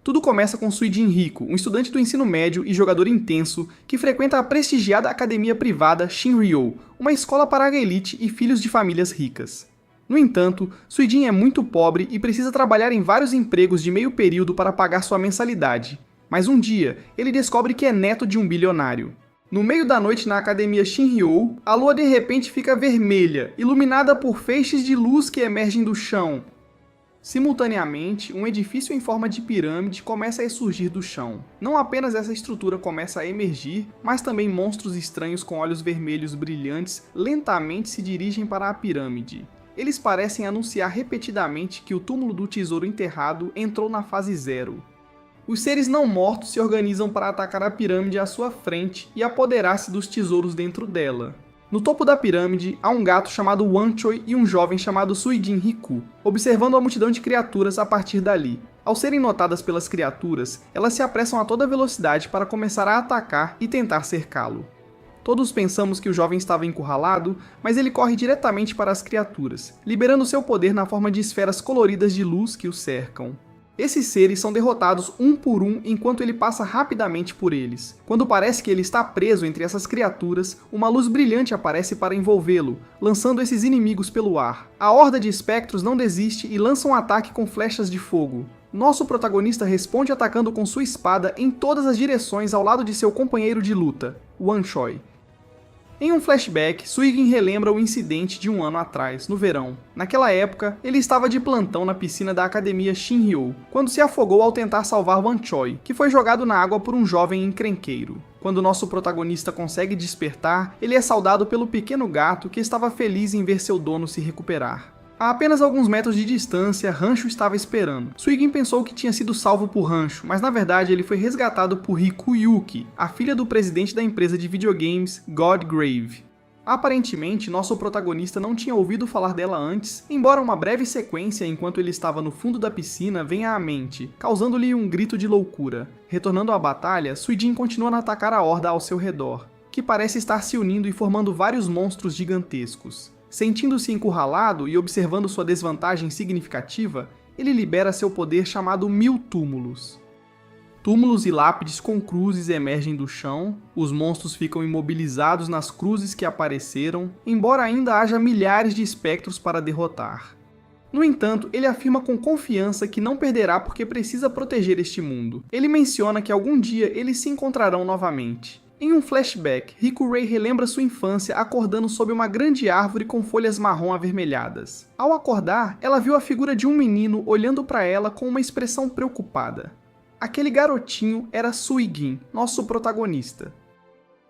Tudo começa com Suijin Rico, um estudante do ensino médio e jogador intenso que frequenta a prestigiada academia privada Shinryo, uma escola para a elite e filhos de famílias ricas. No entanto, Suijin é muito pobre e precisa trabalhar em vários empregos de meio período para pagar sua mensalidade. Mas um dia, ele descobre que é neto de um bilionário. No meio da noite na academia Shinryo, a lua de repente fica vermelha, iluminada por feixes de luz que emergem do chão. Simultaneamente, um edifício em forma de pirâmide começa a surgir do chão. Não apenas essa estrutura começa a emergir, mas também monstros estranhos com olhos vermelhos brilhantes lentamente se dirigem para a pirâmide. Eles parecem anunciar repetidamente que o túmulo do tesouro enterrado entrou na fase 0. Os seres não mortos se organizam para atacar a pirâmide à sua frente e apoderar-se dos tesouros dentro dela. No topo da pirâmide, há um gato chamado Wanchoi e um jovem chamado Suijin Riku, observando a multidão de criaturas a partir dali. Ao serem notadas pelas criaturas, elas se apressam a toda velocidade para começar a atacar e tentar cercá-lo. Todos pensamos que o jovem estava encurralado, mas ele corre diretamente para as criaturas, liberando seu poder na forma de esferas coloridas de luz que o cercam. Esses seres são derrotados um por um enquanto ele passa rapidamente por eles. Quando parece que ele está preso entre essas criaturas, uma luz brilhante aparece para envolvê-lo, lançando esses inimigos pelo ar. A horda de espectros não desiste e lança um ataque com flechas de fogo. Nosso protagonista responde atacando com sua espada em todas as direções ao lado de seu companheiro de luta, Wanchoi. Em um flashback, Suijin relembra o incidente de um ano atrás, no verão. Naquela época, ele estava de plantão na piscina da academia Shinryo, quando se afogou ao tentar salvar Wanchoi, que foi jogado na água por um jovem encrenqueiro. Quando nosso protagonista consegue despertar, ele é saudado pelo pequeno gato que estava feliz em ver seu dono se recuperar. A apenas alguns metros de distância, Rancho estava esperando. Suijin pensou que tinha sido salvo por Rancho, mas na verdade ele foi resgatado por Riku Yuki, a filha do presidente da empresa de videogames Godgrave. Aparentemente, nosso protagonista não tinha ouvido falar dela antes, embora uma breve sequência enquanto ele estava no fundo da piscina venha à mente, causando-lhe um grito de loucura. Retornando à batalha, Suijin continua a atacar a horda ao seu redor, que parece estar se unindo e formando vários monstros gigantescos. Sentindo-se encurralado e observando sua desvantagem significativa, ele libera seu poder chamado Mil Túmulos. Túmulos e lápides com cruzes emergem do chão, os monstros ficam imobilizados nas cruzes que apareceram, embora ainda haja milhares de espectros para derrotar. No entanto, ele afirma com confiança que não perderá porque precisa proteger este mundo. Ele menciona que algum dia eles se encontrarão novamente. Em um flashback, Riku-Rei relembra sua infância acordando sob uma grande árvore com folhas marrom avermelhadas. Ao acordar, ela viu a figura de um menino olhando para ela com uma expressão preocupada. Aquele garotinho era Suijin, nosso protagonista.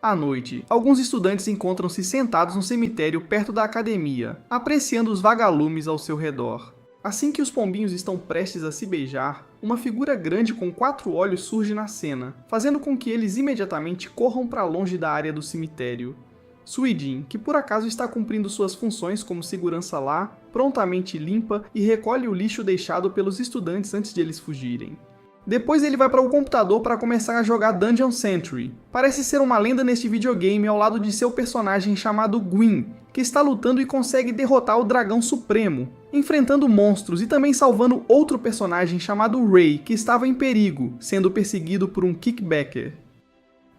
À noite, alguns estudantes encontram-se sentados no cemitério perto da academia, apreciando os vagalumes ao seu redor. Assim que os pombinhos estão prestes a se beijar, uma figura grande com 4 olhos surge na cena, fazendo com que eles imediatamente corram para longe da área do cemitério. Suijin, que por acaso está cumprindo suas funções como segurança lá, prontamente limpa e recolhe o lixo deixado pelos estudantes antes de eles fugirem. Depois ele vai para o computador para começar a jogar Dungeon Century. Parece ser uma lenda neste videogame ao lado de seu personagem chamado Gwyn, que está lutando e consegue derrotar o Dragão Supremo, enfrentando monstros e também salvando outro personagem chamado Ray, que estava em perigo, sendo perseguido por um kickbacker.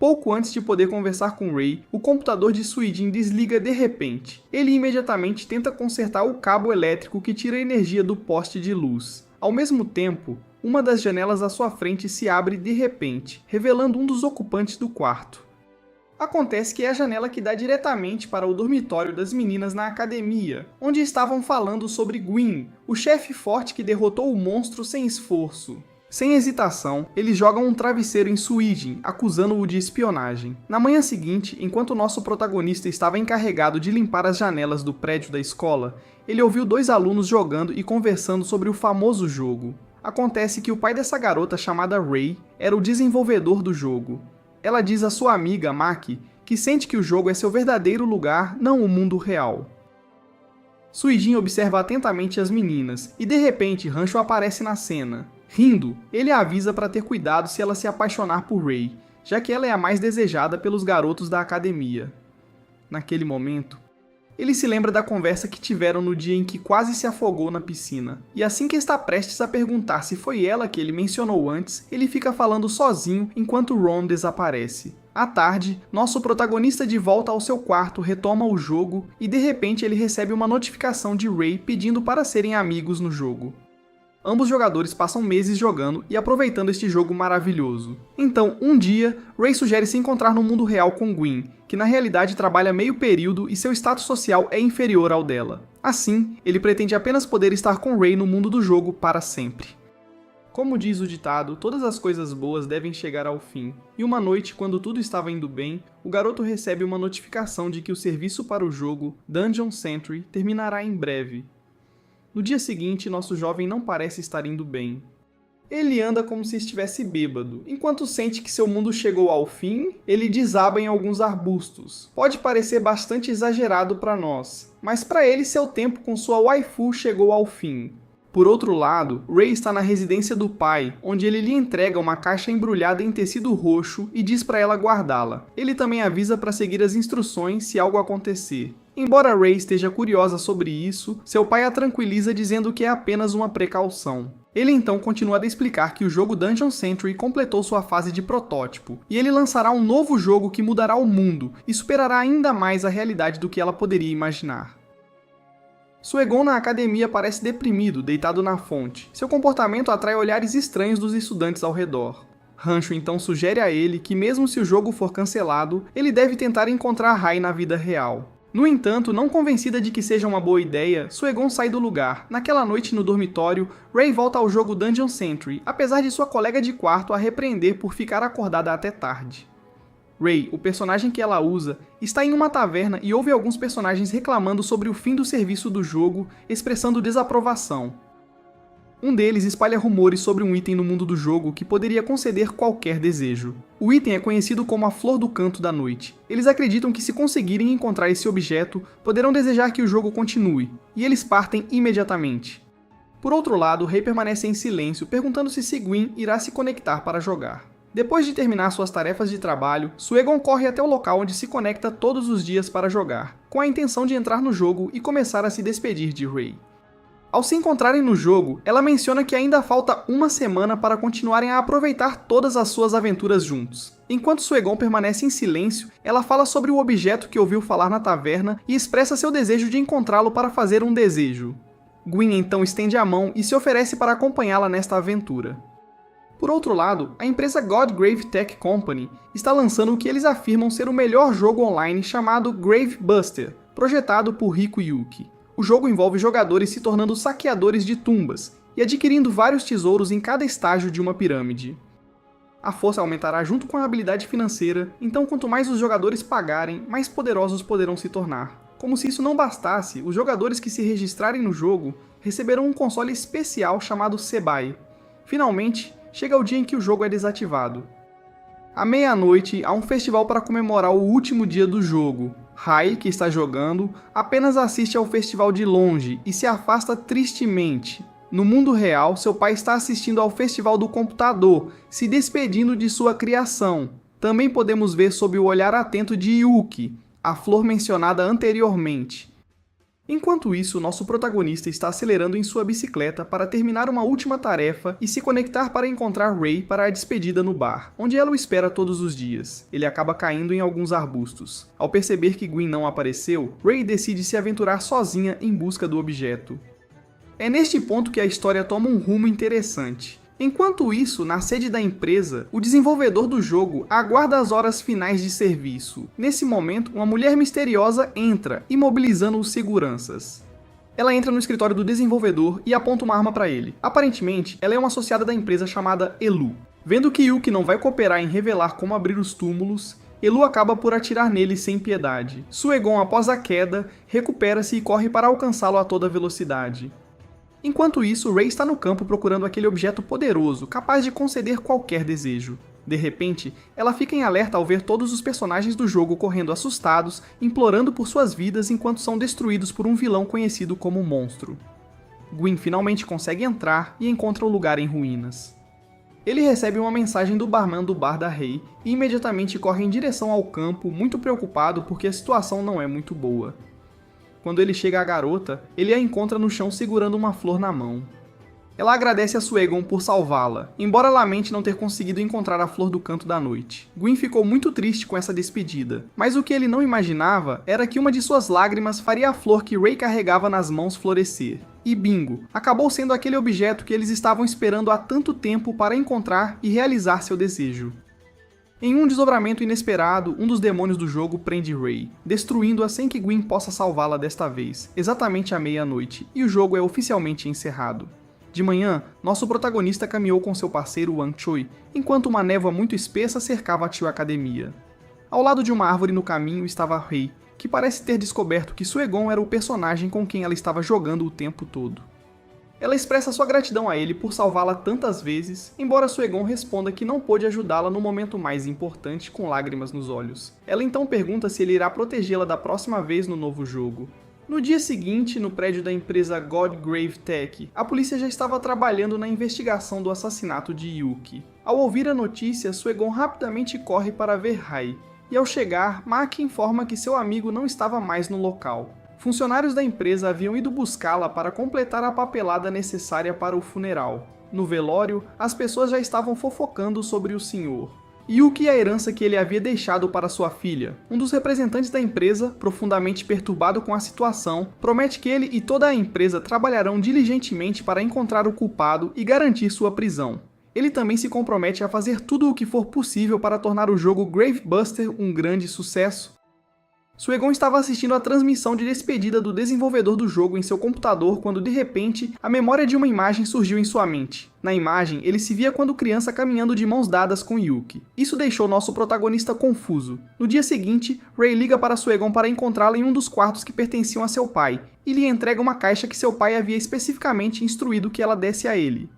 Pouco antes de poder conversar com Ray, o computador de Suijin desliga de repente. Ele imediatamente tenta consertar o cabo elétrico que tira a energia do poste de luz. Ao mesmo tempo, uma das janelas à sua frente se abre de repente, revelando um dos ocupantes do quarto. Acontece que é a janela que dá diretamente para o dormitório das meninas na academia, onde estavam falando sobre Gwyn, o chefe forte que derrotou o monstro sem esforço. Sem hesitação, eles jogam um travesseiro em Suijin, acusando-o de espionagem. Na manhã seguinte, enquanto nosso protagonista estava encarregado de limpar as janelas do prédio da escola, ele ouviu 2 alunos jogando e conversando sobre o famoso jogo. Acontece que o pai dessa garota chamada Ray era o desenvolvedor do jogo. Ela diz à sua amiga, Maki, que sente que o jogo é seu verdadeiro lugar, não o mundo real. Suijin observa atentamente as meninas, e de repente Rancho aparece na cena. Rindo, ele a avisa para ter cuidado se ela se apaixonar por Ray, já que ela é a mais desejada pelos garotos da academia. Naquele momento, Ele se lembra da conversa que tiveram no dia em que quase se afogou na piscina, e assim que está prestes a perguntar se foi ela que ele mencionou antes, ele fica falando sozinho enquanto Ron desaparece. À tarde, nosso protagonista de volta ao seu quarto retoma o jogo e de repente ele recebe uma notificação de Ray pedindo para serem amigos no jogo. Ambos jogadores passam meses jogando e aproveitando este jogo maravilhoso. Então, um dia, Ray sugere se encontrar no mundo real com Gwen, que na realidade trabalha meio período e seu status social é inferior ao dela. Assim, ele pretende apenas poder estar com Ray no mundo do jogo para sempre. Como diz o ditado, todas as coisas boas devem chegar ao fim. E uma noite, quando tudo estava indo bem, o garoto recebe uma notificação de que o serviço para o jogo, Dungeon Sentry, terminará em breve. No dia seguinte, nosso jovem não parece estar indo bem. Ele anda como se estivesse bêbado. Enquanto sente que seu mundo chegou ao fim, ele desaba em alguns arbustos. Pode parecer bastante exagerado para nós, mas para ele seu tempo com sua waifu chegou ao fim. Por outro lado, Ray está na residência do pai, onde ele lhe entrega uma caixa embrulhada em tecido roxo e diz para ela guardá-la. Ele também avisa para seguir as instruções se algo acontecer. Embora Ray esteja curiosa sobre isso, seu pai a tranquiliza dizendo que é apenas uma precaução. Ele então continua a explicar que o jogo Dungeon Sentry completou sua fase de protótipo, e ele lançará um novo jogo que mudará o mundo e superará ainda mais a realidade do que ela poderia imaginar. Suegon na academia parece deprimido, deitado na fonte. Seu comportamento atrai olhares estranhos dos estudantes ao redor. Rancho então sugere a ele que mesmo se o jogo for cancelado, ele deve tentar encontrar Rai na vida real. No entanto, não convencida de que seja uma boa ideia, Suegon sai do lugar. Naquela noite no dormitório, Ray volta ao jogo Dungeon Sentry, apesar de sua colega de quarto a repreender por ficar acordada até tarde. Ray, o personagem que ela usa, está em uma taverna e ouve alguns personagens reclamando sobre o fim do serviço do jogo, expressando desaprovação. Um deles espalha rumores sobre um item no mundo do jogo que poderia conceder qualquer desejo. O item é conhecido como a Flor do Canto da Noite. Eles acreditam que se conseguirem encontrar esse objeto, poderão desejar que o jogo continue, e eles partem imediatamente. Por outro lado, Ray permanece em silêncio, perguntando-se se Gwen irá se conectar para jogar. Depois de terminar suas tarefas de trabalho, Suegon corre até o local onde se conecta todos os dias para jogar, com a intenção de entrar no jogo e começar a se despedir de Ray. Ao se encontrarem no jogo, ela menciona que ainda falta uma semana para continuarem a aproveitar todas as suas aventuras juntos. Enquanto Suegon permanece em silêncio, ela fala sobre o objeto que ouviu falar na taverna e expressa seu desejo de encontrá-lo para fazer um desejo. Gwen então estende a mão e se oferece para acompanhá-la nesta aventura. Por outro lado, a empresa Godgrave Tech Company está lançando o que eles afirmam ser o melhor jogo online chamado Grave Buster, projetado por Riku Yuki. O jogo envolve jogadores se tornando saqueadores de tumbas e adquirindo vários tesouros em cada estágio de uma pirâmide. A força aumentará junto com a habilidade financeira, então quanto mais os jogadores pagarem, mais poderosos poderão se tornar. Como se isso não bastasse, os jogadores que se registrarem no jogo receberão um console especial chamado Sebai. Finalmente, chega o dia em que o jogo é desativado. À meia-noite, há um festival para comemorar o último dia do jogo. Rai, que está jogando, apenas assiste ao festival de longe e se afasta tristemente. No mundo real, seu pai está assistindo ao festival do computador, se despedindo de sua criação. Também podemos ver sob o olhar atento de Yuki, a flor mencionada anteriormente. Enquanto isso, nosso protagonista está acelerando em sua bicicleta para terminar uma última tarefa e se conectar para encontrar Ray para a despedida no bar, onde ela o espera todos os dias. Ele acaba caindo em alguns arbustos. Ao perceber que Gwen não apareceu, Ray decide se aventurar sozinha em busca do objeto. É neste ponto que a história toma um rumo interessante. Enquanto isso, na sede da empresa, o desenvolvedor do jogo aguarda as horas finais de serviço. Nesse momento, uma mulher misteriosa entra, imobilizando os seguranças. Ela entra no escritório do desenvolvedor e aponta uma arma para ele. Aparentemente, ela é uma associada da empresa chamada Elu. Vendo que Yuki não vai cooperar em revelar como abrir os túmulos, Elu acaba por atirar nele sem piedade. Suegon, após a queda, recupera-se e corre para alcançá-lo a toda velocidade. Enquanto isso, Ray está no campo procurando aquele objeto poderoso, capaz de conceder qualquer desejo. De repente, ela fica em alerta ao ver todos os personagens do jogo correndo assustados, implorando por suas vidas enquanto são destruídos por um vilão conhecido como Monstro. Gwen finalmente consegue entrar e encontra o lugar em ruínas. Ele recebe uma mensagem do barman do bar da Rei e imediatamente corre em direção ao campo, muito preocupado porque a situação não é muito boa. Quando ele chega à garota, ele a encontra no chão segurando uma flor na mão. Ela agradece a Suegon por salvá-la, embora lamente não ter conseguido encontrar a Flor do Canto da Noite. Gwyn ficou muito triste com essa despedida, mas o que ele não imaginava era que uma de suas lágrimas faria a flor que Rey carregava nas mãos florescer. E bingo, acabou sendo aquele objeto que eles estavam esperando há tanto tempo para encontrar e realizar seu desejo. Em um desdobramento inesperado, um dos demônios do jogo prende Rey, destruindo-a sem que Gwyn possa salvá-la desta vez, exatamente à meia-noite, e o jogo é oficialmente encerrado. De manhã, nosso protagonista caminhou com seu parceiro Wang Choi, enquanto uma névoa muito espessa cercava a Tio Academia. Ao lado de uma árvore no caminho estava Rey, que parece ter descoberto que Suegon era o personagem com quem ela estava jogando o tempo todo. Ela expressa sua gratidão a ele por salvá-la tantas vezes, embora Suegon responda que não pôde ajudá-la no momento mais importante com lágrimas nos olhos. Ela então pergunta se ele irá protegê-la da próxima vez no novo jogo. No dia seguinte, no prédio da empresa Godgrave Tech, a polícia já estava trabalhando na investigação do assassinato de Yuki. Ao ouvir a notícia, Suegon rapidamente corre para ver Rai, e ao chegar, Maki informa que seu amigo não estava mais no local. Funcionários da empresa haviam ido buscá-la para completar a papelada necessária para o funeral. No velório, as pessoas já estavam fofocando sobre o senhor. Yuki e a herança que ele havia deixado para sua filha. Um dos representantes da empresa, profundamente perturbado com a situação, promete que ele e toda a empresa trabalharão diligentemente para encontrar o culpado e garantir sua prisão. Ele também se compromete a fazer tudo o que for possível para tornar o jogo Gravebuster um grande sucesso. Suegon estava assistindo a transmissão de despedida do desenvolvedor do jogo em seu computador quando, de repente, a memória de uma imagem surgiu em sua mente. Na imagem, ele se via quando criança caminhando de mãos dadas com Yuki. Isso deixou nosso protagonista confuso. No dia seguinte, Rey liga para Suegon para encontrá-la em um dos quartos que pertenciam a seu pai, e lhe entrega uma caixa que seu pai havia especificamente instruído que ela desse a ele.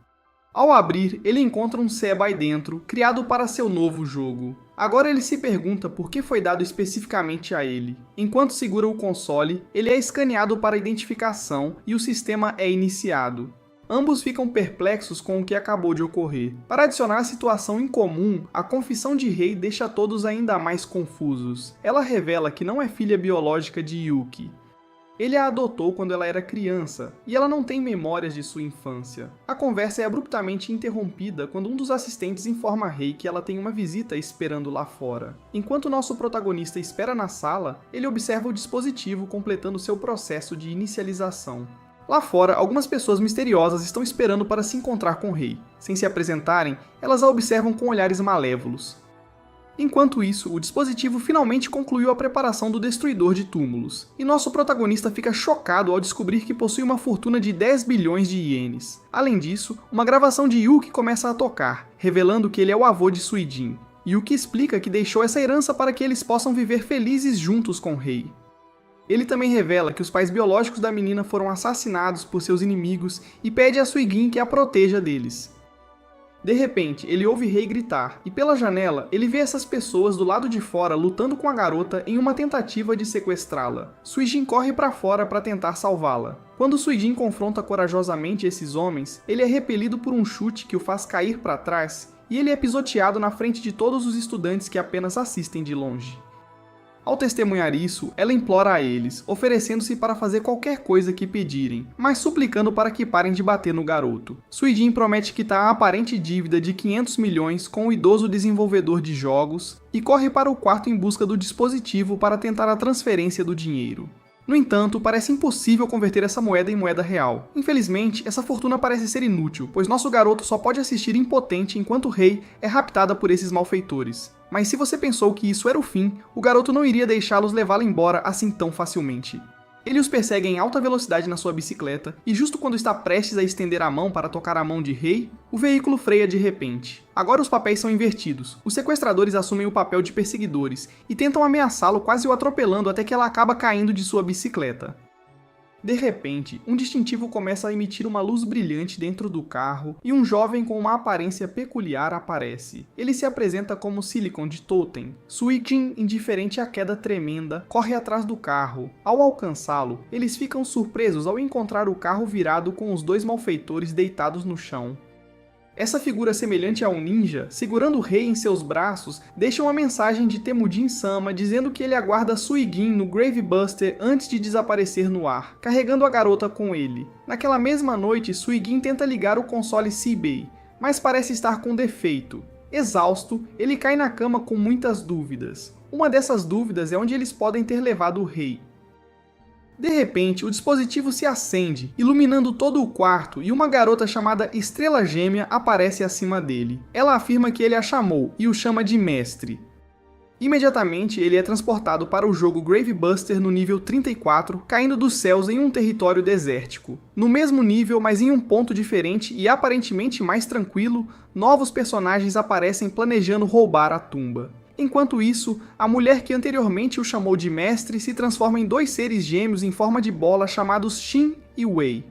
Ao abrir, ele encontra um Seba aí dentro, criado para seu novo jogo. Agora ele se pergunta por que foi dado especificamente a ele. Enquanto segura o console, ele é escaneado para identificação e o sistema é iniciado. Ambos ficam perplexos com o que acabou de ocorrer. Para adicionar a situação incomum, a confissão de Rei deixa todos ainda mais confusos. Ela revela que não é filha biológica de Yuki. Ele a adotou quando ela era criança, e ela não tem memórias de sua infância. A conversa é abruptamente interrompida quando um dos assistentes informa a Rei que ela tem uma visita esperando lá fora. Enquanto nosso protagonista espera na sala, ele observa o dispositivo completando seu processo de inicialização. Lá fora, algumas pessoas misteriosas estão esperando para se encontrar com o Rei. Sem se apresentarem, elas a observam com olhares malévolos. Enquanto isso, o dispositivo finalmente concluiu a preparação do destruidor de túmulos, e nosso protagonista fica chocado ao descobrir que possui uma fortuna de 10 bilhões de ienes. Além disso, uma gravação de Yuki começa a tocar, revelando que ele é o avô de Suijin. Yuki explica que deixou essa herança para que eles possam viver felizes juntos com o Rei. Ele também revela que os pais biológicos da menina foram assassinados por seus inimigos e pede a Suijin que a proteja deles. De repente, ele ouve Rei gritar, e pela janela, ele vê essas pessoas do lado de fora lutando com a garota em uma tentativa de sequestrá-la. Suijin corre para fora para tentar salvá-la. Quando Suijin confronta corajosamente esses homens, ele é repelido por um chute que o faz cair para trás, e ele é pisoteado na frente de todos os estudantes que apenas assistem de longe. Ao testemunhar isso, ela implora a eles, oferecendo-se para fazer qualquer coisa que pedirem, mas suplicando para que parem de bater no garoto. Suijin promete quitar a aparente dívida de 500 milhões com o idoso desenvolvedor de jogos e corre para o quarto em busca do dispositivo para tentar a transferência do dinheiro. No entanto, parece impossível converter essa moeda em moeda real. Infelizmente, essa fortuna parece ser inútil, pois nosso garoto só pode assistir impotente enquanto Rei é raptada por esses malfeitores. Mas se você pensou que isso era o fim, o garoto não iria deixá-los levá-la embora assim tão facilmente. Ele os persegue em alta velocidade na sua bicicleta, e justo quando está prestes a estender a mão para tocar a mão de Rei, o veículo freia de repente. Agora os papéis são invertidos. Os sequestradores assumem o papel de perseguidores, e tentam ameaçá-lo quase o atropelando até que ela acaba caindo de sua bicicleta. De repente, um distintivo começa a emitir uma luz brilhante dentro do carro e um jovem com uma aparência peculiar aparece. Ele se apresenta como Silicon de Totem. Suijin, indiferente à queda tremenda, corre atrás do carro. Ao alcançá-lo, eles ficam surpresos ao encontrar o carro virado com os dois malfeitores deitados no chão. Essa figura semelhante a um ninja, segurando o rei em seus braços, deixa uma mensagem de Temujin-sama dizendo que ele aguarda Suigin no Gravebuster antes de desaparecer no ar, carregando a garota com ele. Naquela mesma noite, Suigin tenta ligar o console Seibei, mas parece estar com defeito. Exausto, ele cai na cama com muitas dúvidas. Uma dessas dúvidas é onde eles podem ter levado o rei. De repente, o dispositivo se acende, iluminando todo o quarto, e uma garota chamada Estrela Gêmea aparece acima dele. Ela afirma que ele a chamou e o chama de mestre. Imediatamente, ele é transportado para o jogo Gravebuster no nível 34, caindo dos céus em um território desértico. No mesmo nível, mas em um ponto diferente e aparentemente mais tranquilo, novos personagens aparecem planejando roubar a tumba. Enquanto isso, a mulher que anteriormente o chamou de mestre se transforma em dois seres gêmeos em forma de bola chamados Shin e Wei.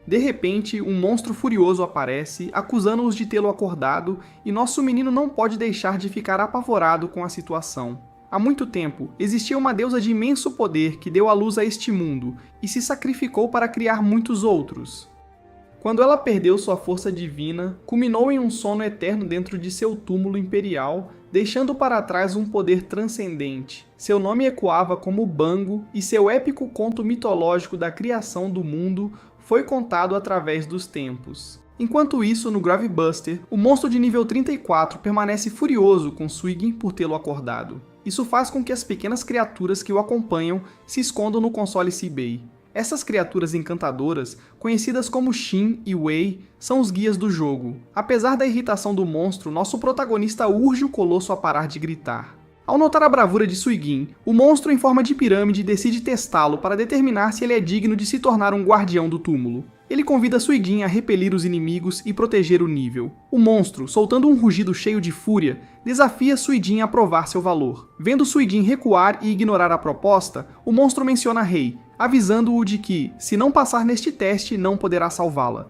De repente, um monstro furioso aparece, acusando-os de tê-lo acordado, e nosso menino não pode deixar de ficar apavorado com a situação. Há muito tempo, existia uma deusa de imenso poder que deu à luz a este mundo, e se sacrificou para criar muitos outros. Quando ela perdeu sua força divina, culminou em um sono eterno dentro de seu túmulo imperial, deixando para trás um poder transcendente. Seu nome ecoava como Bango, e seu épico conto mitológico da criação do mundo foi contado através dos tempos. Enquanto isso, no Gravebuster, o monstro de nível 34 permanece furioso com Suigin por tê-lo acordado. Isso faz com que as pequenas criaturas que o acompanham se escondam no console Seibei. Essas criaturas encantadoras, conhecidas como Shin e Wei, são os guias do jogo. Apesar da irritação do monstro, nosso protagonista urge o colosso a parar de gritar. Ao notar a bravura de Suigin, o monstro em forma de pirâmide decide testá-lo para determinar se ele é digno de se tornar um guardião do túmulo. Ele convida Suigin a repelir os inimigos e proteger o nível. O monstro, soltando um rugido cheio de fúria, desafia Suigin a provar seu valor. Vendo Suigin recuar e ignorar a proposta, o monstro menciona Rei, avisando-o de que, se não passar neste teste, não poderá salvá-la.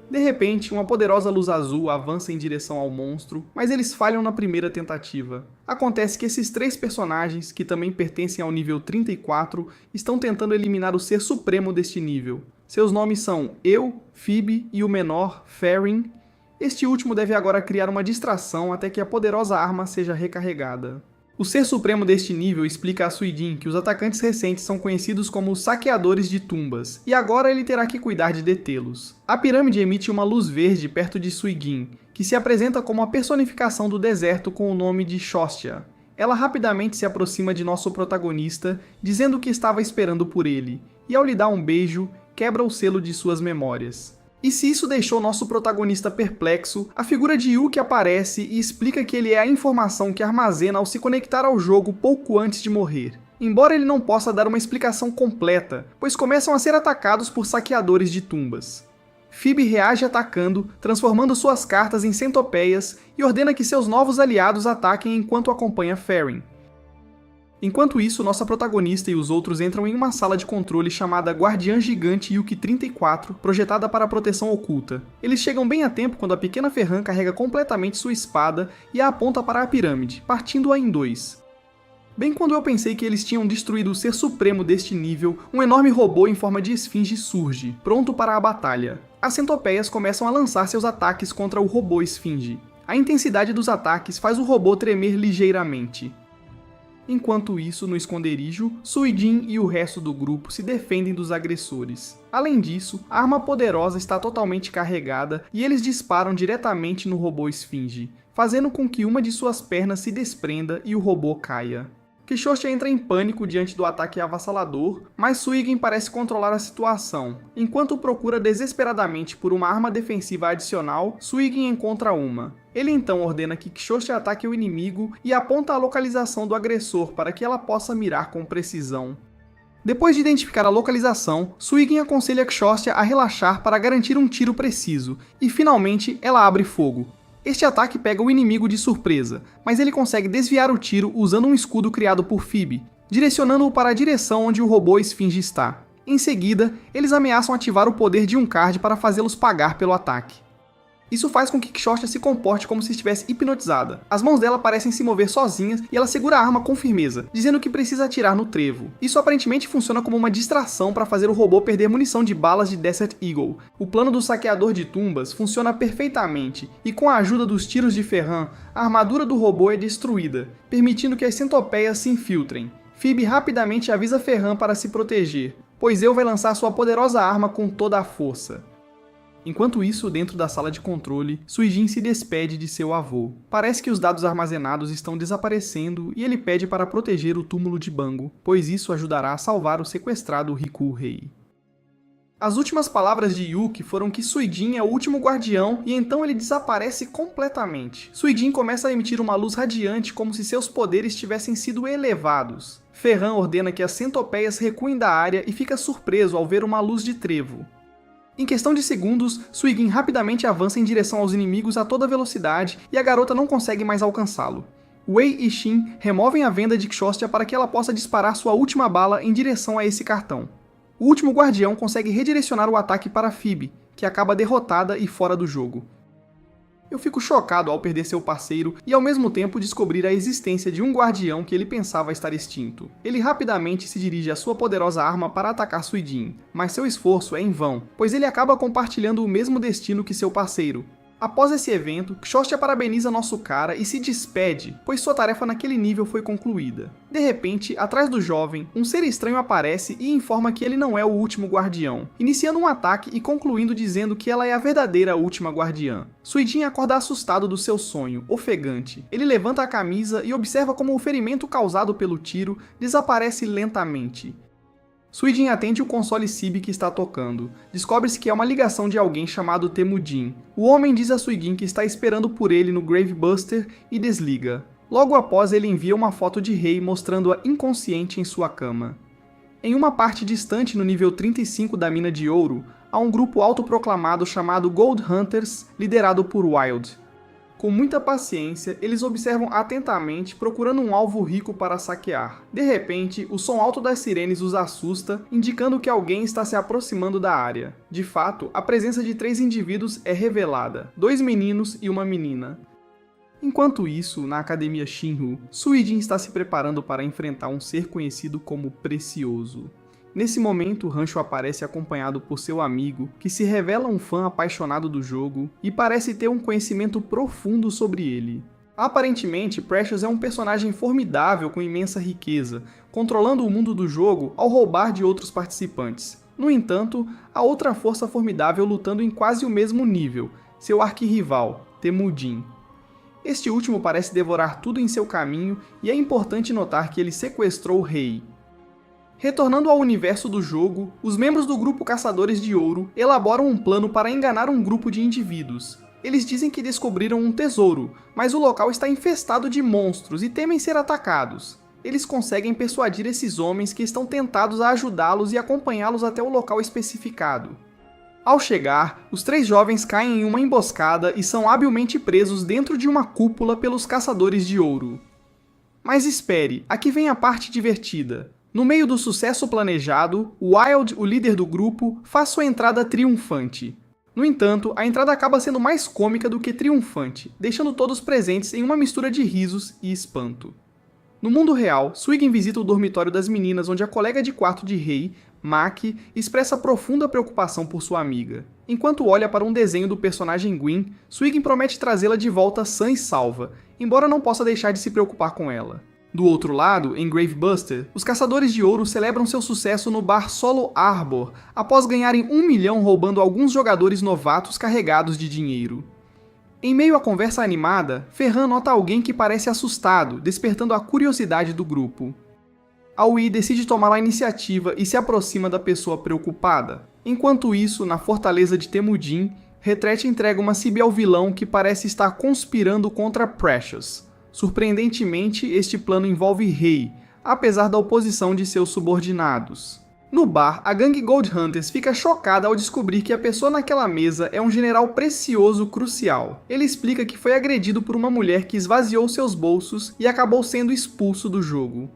De repente, uma poderosa luz azul avança em direção ao monstro, mas eles falham na primeira tentativa. Acontece que esses três personagens, que também pertencem ao nível 34, estão tentando eliminar o ser supremo deste nível. Seus nomes são Eu, Phoebe e o menor, Farron. Este último deve agora criar uma distração até que a poderosa arma seja recarregada. O ser supremo deste nível explica a Suigin que os atacantes recentes são conhecidos como saqueadores de tumbas, e agora ele terá que cuidar de detê-los. A pirâmide emite uma luz verde perto de Suigin, que se apresenta como a personificação do deserto com o nome de Shostia. Ela rapidamente se aproxima de nosso protagonista, dizendo que estava esperando por ele, e ao lhe dar um beijo, quebra o selo de suas memórias. E se isso deixou nosso protagonista perplexo, a figura de Yuki aparece e explica que ele é a informação que armazena ao se conectar ao jogo pouco antes de morrer. Embora ele não possa dar uma explicação completa, pois começam a ser atacados por saqueadores de tumbas. Phoebe reage atacando, transformando suas cartas em centopeias e ordena que seus novos aliados ataquem enquanto acompanha Farron. Enquanto isso, nossa protagonista e os outros entram em uma sala de controle chamada Guardiã Gigante Yuki 34, projetada para proteção oculta. Eles chegam bem a tempo quando a pequena Ferran carrega completamente sua espada e a aponta para a pirâmide, partindo-a em dois. Bem quando eu pensei que eles tinham destruído o ser supremo deste nível, um enorme robô em forma de esfinge surge, pronto para a batalha. As centopeias começam a lançar seus ataques contra o robô esfinge. A intensidade dos ataques faz o robô tremer ligeiramente. Enquanto isso, no esconderijo, Suigin e o resto do grupo se defendem dos agressores. Além disso, a arma poderosa está totalmente carregada e eles disparam diretamente no robô esfinge, fazendo com que uma de suas pernas se desprenda e o robô caia. Quixote entra em pânico diante do ataque avassalador, mas Suigin parece controlar a situação. Enquanto procura desesperadamente por uma arma defensiva adicional, Suigin encontra uma. Ele então ordena que Quixote ataque o inimigo e aponta a localização do agressor para que ela possa mirar com precisão. Depois de identificar a localização, Suigin aconselha Quixote a relaxar para garantir um tiro preciso, e finalmente ela abre fogo. Este ataque pega o inimigo de surpresa, mas ele consegue desviar o tiro usando um escudo criado por Phoebe, direcionando-o para a direção onde o robô esfinge está. Em seguida, eles ameaçam ativar o poder de um card para fazê-los pagar pelo ataque. Isso faz com que Kshotia se comporte como se estivesse hipnotizada. As mãos dela parecem se mover sozinhas e ela segura a arma com firmeza, dizendo que precisa atirar no trevo. Isso aparentemente funciona como uma distração para fazer o robô perder munição de balas de Desert Eagle. O plano do saqueador de tumbas funciona perfeitamente, e com a ajuda dos tiros de Ferran, a armadura do robô é destruída, permitindo que as centopeias se infiltrem. Phoebe rapidamente avisa Ferran para se proteger, pois Eu vai lançar sua poderosa arma com toda a força. Enquanto isso, dentro da sala de controle, Suijin se despede de seu avô. Parece que os dados armazenados estão desaparecendo e ele pede para proteger o túmulo de Bango, pois isso ajudará a salvar o sequestrado Riku-Rei. As últimas palavras de Yuki foram que Suijin é o último guardião e então ele desaparece completamente. Suijin começa a emitir uma luz radiante como se seus poderes tivessem sido elevados. Ferran ordena que as centopeias recuem da área e fica surpreso ao ver uma luz de trevo. Em questão de segundos, Suijin rapidamente avança em direção aos inimigos a toda velocidade e a garota não consegue mais alcançá-lo. Wei e Shin removem a venda de Kshotia para que ela possa disparar sua última bala em direção a esse cartão. O último guardião consegue redirecionar o ataque para Phoebe, que acaba derrotada e fora do jogo. Eu fico chocado ao perder seu parceiro e ao mesmo tempo descobrir a existência de um guardião que ele pensava estar extinto. Ele rapidamente se dirige à sua poderosa arma para atacar Suijin, mas seu esforço é em vão, pois ele acaba compartilhando o mesmo destino que seu parceiro. Após esse evento, Kshotia parabeniza nosso cara e se despede, pois sua tarefa naquele nível foi concluída. De repente, atrás do jovem, um ser estranho aparece e informa que ele não é o último guardião, iniciando um ataque e concluindo dizendo que ela é a verdadeira última guardiã. Suijin acorda assustado do seu sonho, ofegante. Ele levanta a camisa e observa como o ferimento causado pelo tiro desaparece lentamente. Suijin atende o console SIB que está tocando. Descobre-se que é uma ligação de alguém chamado Temujin. O homem diz a Suijin que está esperando por ele no Gravebuster e desliga. Logo após, ele envia uma foto de Rei mostrando-a inconsciente em sua cama. Em uma parte distante no nível 35 da mina de ouro, há um grupo autoproclamado chamado Gold Hunters, liderado por Wild. Com muita paciência, eles observam atentamente, procurando um alvo rico para saquear. De repente, o som alto das sirenes os assusta, indicando que alguém está se aproximando da área. De fato, a presença de 3 indivíduos é revelada, 2 meninos e uma menina. Enquanto isso, na Academia Shinru, Suijin está se preparando para enfrentar um ser conhecido como Precioso. Nesse momento, Rancho aparece acompanhado por seu amigo, que se revela um fã apaixonado do jogo e parece ter um conhecimento profundo sobre ele. Aparentemente, Precious é um personagem formidável com imensa riqueza, controlando o mundo do jogo ao roubar de outros participantes. No entanto, há outra força formidável lutando em quase o mesmo nível, seu arquirrival, Temujin. Este último parece devorar tudo em seu caminho e é importante notar que ele sequestrou Rei. Retornando ao universo do jogo, os membros do grupo Caçadores de Ouro elaboram um plano para enganar um grupo de indivíduos. Eles dizem que descobriram um tesouro, mas o local está infestado de monstros e temem ser atacados. Eles conseguem persuadir esses homens que estão tentados a ajudá-los e acompanhá-los até o local especificado. Ao chegar, os 3 jovens caem em uma emboscada e são habilmente presos dentro de uma cúpula pelos Caçadores de Ouro. Mas espere, aqui vem a parte divertida. No meio do sucesso planejado, Wild, o líder do grupo, faz sua entrada triunfante. No entanto, a entrada acaba sendo mais cômica do que triunfante, deixando todos presentes em uma mistura de risos e espanto. No mundo real, Suijin visita o dormitório das meninas onde a colega de quarto de Rei, Maki, expressa profunda preocupação por sua amiga. Enquanto olha para um desenho do personagem Gwen, Suijin promete trazê-la de volta sã e salva, embora não possa deixar de se preocupar com ela. Do outro lado, em Gravebuster, os Caçadores de Ouro celebram seu sucesso no bar Solo Arbor, após ganharem 1 milhão roubando alguns jogadores novatos carregados de dinheiro. Em meio à conversa animada, Ferran nota alguém que parece assustado, despertando a curiosidade do grupo. Aoi decide tomar a iniciativa e se aproxima da pessoa preocupada. Enquanto isso, na fortaleza de Temujin, Retrete entrega uma CB ao vilão que parece estar conspirando contra Precious. Surpreendentemente, este plano envolve Rei, apesar da oposição de seus subordinados. No bar, a gangue Gold Hunters fica chocada ao descobrir que a pessoa naquela mesa é um general Precioso crucial. Ele explica que foi agredido por uma mulher que esvaziou seus bolsos e acabou sendo expulso do jogo.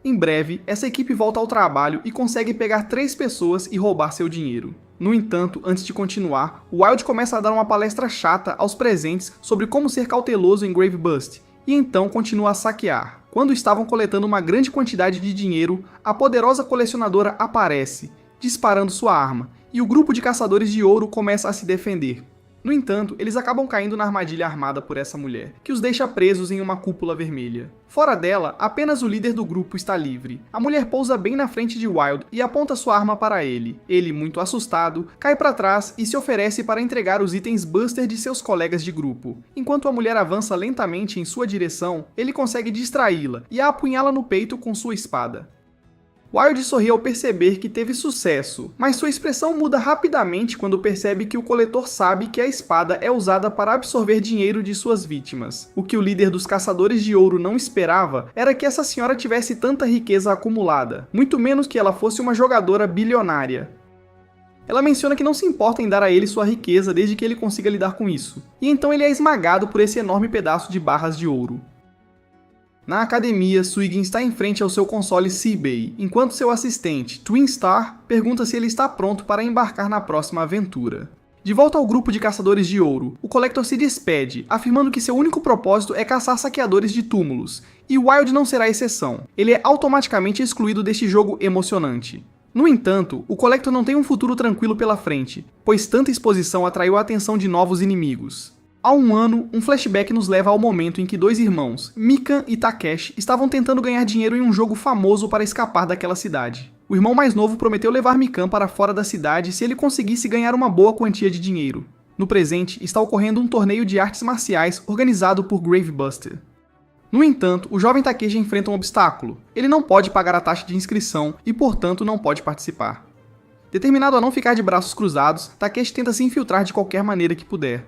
Em breve, essa equipe volta ao trabalho e consegue pegar 3 pessoas e roubar seu dinheiro. No entanto, antes de continuar, Wild começa a dar uma palestra chata aos presentes sobre como ser cauteloso em Grave Bust, e então continua a saquear. Quando estavam coletando uma grande quantidade de dinheiro, a poderosa colecionadora aparece, disparando sua arma, e o grupo de caçadores de ouro começa a se defender. No entanto, eles acabam caindo na armadilha armada por essa mulher, que os deixa presos em uma cúpula vermelha. Fora dela, apenas o líder do grupo está livre. A mulher pousa bem na frente de Wild e aponta sua arma para ele. Ele, muito assustado, cai para trás e se oferece para entregar os itens Buster de seus colegas de grupo. Enquanto a mulher avança lentamente em sua direção, ele consegue distraí-la e a apunhala no peito com sua espada. Wild sorri ao perceber que teve sucesso, mas sua expressão muda rapidamente quando percebe que o coletor sabe que a espada é usada para absorver dinheiro de suas vítimas. O que o líder dos caçadores de ouro não esperava era que essa senhora tivesse tanta riqueza acumulada, muito menos que ela fosse uma jogadora bilionária. Ela menciona que não se importa em dar a ele sua riqueza desde que ele consiga lidar com isso, e então ele é esmagado por esse enorme pedaço de barras de ouro. Na academia, Suigin está em frente ao seu console Seabay, enquanto seu assistente, Twin Star, pergunta se ele está pronto para embarcar na próxima aventura. De volta ao grupo de caçadores de ouro, o Collector se despede, afirmando que seu único propósito é caçar saqueadores de túmulos, e Wild não será exceção. Ele é automaticamente excluído deste jogo emocionante. No entanto, o Collector não tem um futuro tranquilo pela frente, pois tanta exposição atraiu a atenção de novos inimigos. Há um ano, um flashback nos leva ao momento em que dois irmãos, Mikan e Takeshi, estavam tentando ganhar dinheiro em um jogo famoso para escapar daquela cidade. O irmão mais novo prometeu levar Mikan para fora da cidade se ele conseguisse ganhar uma boa quantia de dinheiro. No presente, está ocorrendo um torneio de artes marciais organizado por Grave Buster. No entanto, o jovem Takeshi enfrenta um obstáculo. Ele não pode pagar a taxa de inscrição e, portanto, não pode participar. Determinado a não ficar de braços cruzados, Takeshi tenta se infiltrar de qualquer maneira que puder.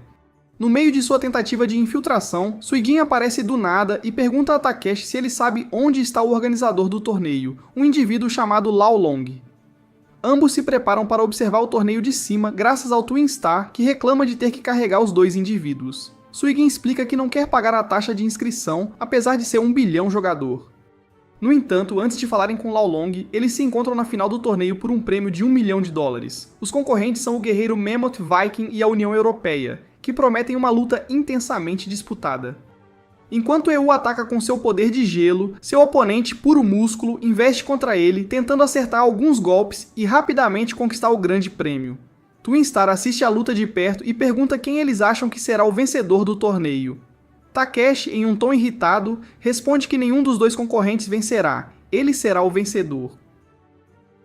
No meio de sua tentativa de infiltração, Suigin aparece do nada e pergunta a Takeshi se ele sabe onde está o organizador do torneio, um indivíduo chamado Lao Long. Ambos se preparam para observar o torneio de cima graças ao Twin Star, que reclama de ter que carregar os dois indivíduos. Suigin explica que não quer pagar a taxa de inscrição, apesar de ser 1 bilhão jogador. No entanto, antes de falarem com Lao Long, eles se encontram na final do torneio por um prêmio de $1 milhão. Os concorrentes são o guerreiro Mammoth Viking e a União Europeia, que prometem uma luta intensamente disputada. Enquanto EU ataca com seu poder de gelo, seu oponente, puro músculo, investe contra ele, tentando acertar alguns golpes e rapidamente conquistar o grande prêmio. Twin Star assiste a luta de perto e pergunta quem eles acham que será o vencedor do torneio. Takeshi, em um tom irritado, responde que nenhum dos dois concorrentes vencerá, ele será o vencedor.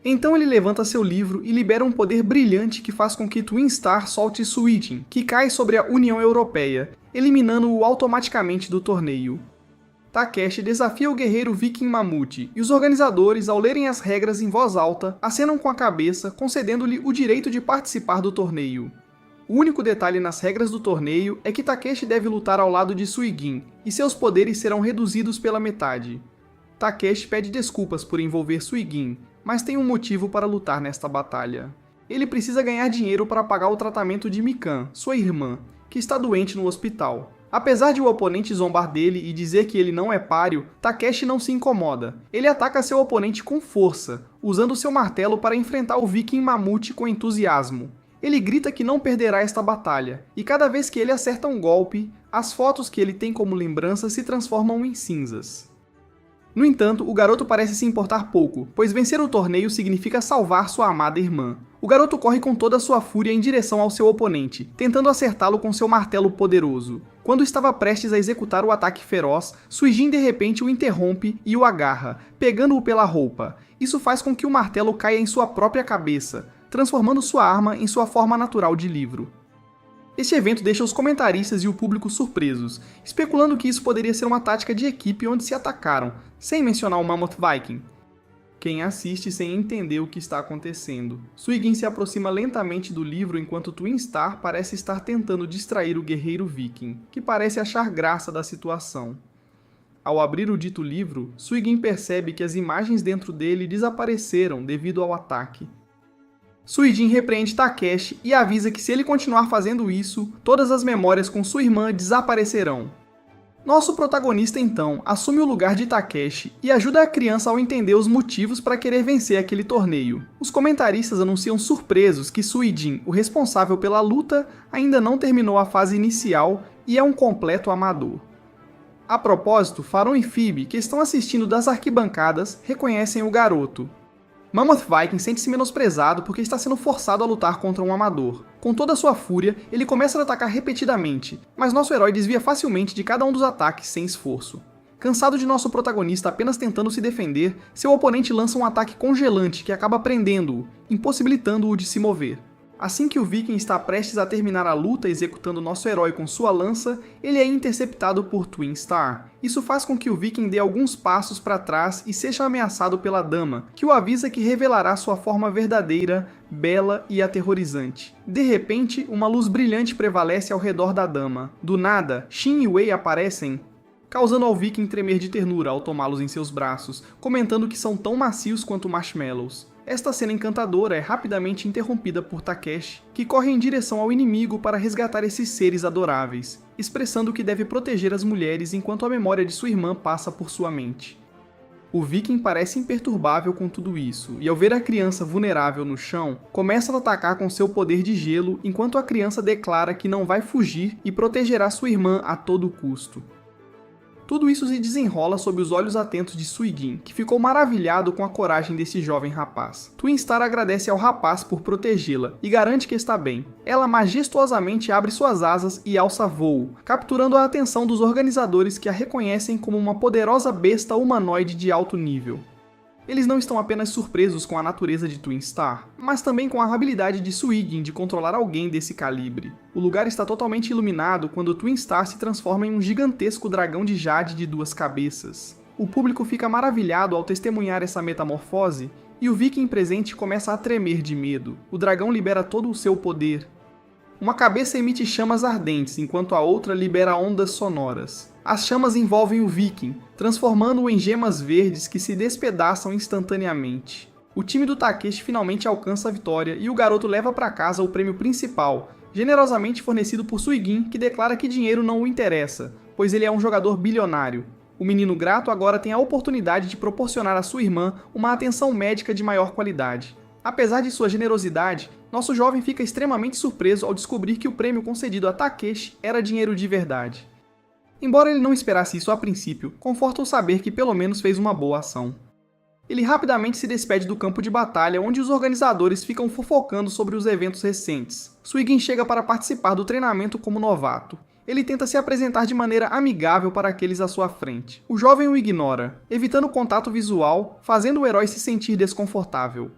Então ele levanta seu livro e libera um poder brilhante que faz com que Twin Star solte Suijin, que cai sobre a União Europeia, eliminando-o automaticamente do torneio. Takeshi desafia o guerreiro Viking Mamute, e os organizadores, ao lerem as regras em voz alta, acenam com a cabeça, concedendo-lhe o direito de participar do torneio. O único detalhe nas regras do torneio é que Takeshi deve lutar ao lado de Suigin, e seus poderes serão reduzidos pela metade. Takeshi pede desculpas por envolver Suigin, mas tem um motivo para lutar nesta batalha. Ele precisa ganhar dinheiro para pagar o tratamento de Mikan, sua irmã, que está doente no hospital. Apesar de o oponente zombar dele e dizer que ele não é páreo, Takeshi não se incomoda. Ele ataca seu oponente com força, usando seu martelo para enfrentar o Viking Mamute com entusiasmo. Ele grita que não perderá esta batalha, e cada vez que ele acerta um golpe, as fotos que ele tem como lembrança se transformam em cinzas. No entanto, o garoto parece se importar pouco, pois vencer o torneio significa salvar sua amada irmã. O garoto corre com toda a sua fúria em direção ao seu oponente, tentando acertá-lo com seu martelo poderoso. Quando estava prestes a executar o ataque feroz, Suijin de repente o interrompe e o agarra, pegando-o pela roupa. Isso faz com que o martelo caia em sua própria cabeça, transformando sua arma em sua forma natural de livro. Este evento deixa os comentaristas e o público surpresos, especulando que isso poderia ser uma tática de equipe onde se atacaram, sem mencionar o Mammoth Viking. Quem assiste sem entender o que está acontecendo. Suigin se aproxima lentamente do livro enquanto Twin Star parece estar tentando distrair o guerreiro Viking, que parece achar graça da situação. Ao abrir o dito livro, Suigin percebe que as imagens dentro dele desapareceram devido ao ataque. Suijin repreende Takeshi e avisa que se ele continuar fazendo isso, todas as memórias com sua irmã desaparecerão. Nosso protagonista então assume o lugar de Takeshi e ajuda a criança ao entender os motivos para querer vencer aquele torneio. Os comentaristas anunciam surpresos que Suijin, o responsável pela luta, ainda não terminou a fase inicial e é um completo amador. A propósito, Faron e Phoebe, que estão assistindo das arquibancadas, reconhecem o garoto. Mammoth Viking sente-se menosprezado porque está sendo forçado a lutar contra um amador. Com toda sua fúria, ele começa a atacar repetidamente, mas nosso herói desvia facilmente de cada um dos ataques sem esforço. Cansado de nosso protagonista apenas tentando se defender, seu oponente lança um ataque congelante que acaba prendendo-o, impossibilitando-o de se mover. Assim que o Viking está prestes a terminar a luta executando nosso herói com sua lança, ele é interceptado por Twin Star. Isso faz com que o Viking dê alguns passos para trás e seja ameaçado pela dama, que o avisa que revelará sua forma verdadeira, bela e aterrorizante. De repente, uma luz brilhante prevalece ao redor da dama. Do nada, Shin e Wei aparecem, causando ao Viking tremer de ternura ao tomá-los em seus braços, comentando que são tão macios quanto marshmallows. Esta cena encantadora é rapidamente interrompida por Takeshi, que corre em direção ao inimigo para resgatar esses seres adoráveis, expressando que deve proteger as mulheres enquanto a memória de sua irmã passa por sua mente. O Viking parece imperturbável com tudo isso, e ao ver a criança vulnerável no chão, começa a atacar com seu poder de gelo enquanto a criança declara que não vai fugir e protegerá sua irmã a todo custo. Tudo isso se desenrola sob os olhos atentos de Suijin, que ficou maravilhado com a coragem desse jovem rapaz. Twin Star agradece ao rapaz por protegê-la e garante que está bem. Ela majestuosamente abre suas asas e alça voo, capturando a atenção dos organizadores que a reconhecem como uma poderosa besta humanoide de alto nível. Eles não estão apenas surpresos com a natureza de Twin Star, mas também com a habilidade de Suijin de controlar alguém desse calibre. O lugar está totalmente iluminado quando Twin Star se transforma em um gigantesco dragão de jade de 2 cabeças. O público fica maravilhado ao testemunhar essa metamorfose, e o Viking presente começa a tremer de medo. O dragão libera todo o seu poder. Uma cabeça emite chamas ardentes, enquanto a outra libera ondas sonoras. As chamas envolvem o Viking, transformando-o em gemas verdes que se despedaçam instantaneamente. O time do Takeshi finalmente alcança a vitória e o garoto leva para casa o prêmio principal, generosamente fornecido por Suijin, que declara que dinheiro não o interessa, pois ele é um jogador bilionário. O menino grato agora tem a oportunidade de proporcionar à sua irmã uma atenção médica de maior qualidade. Apesar de sua generosidade, nosso jovem fica extremamente surpreso ao descobrir que o prêmio concedido a Takeshi era dinheiro de verdade. Embora ele não esperasse isso a princípio, conforta o saber que pelo menos fez uma boa ação. Ele rapidamente se despede do campo de batalha, onde os organizadores ficam fofocando sobre os eventos recentes. Suijin chega para participar do treinamento como novato. Ele tenta se apresentar de maneira amigável para aqueles à sua frente. O jovem o ignora, evitando contato visual, fazendo o herói se sentir desconfortável.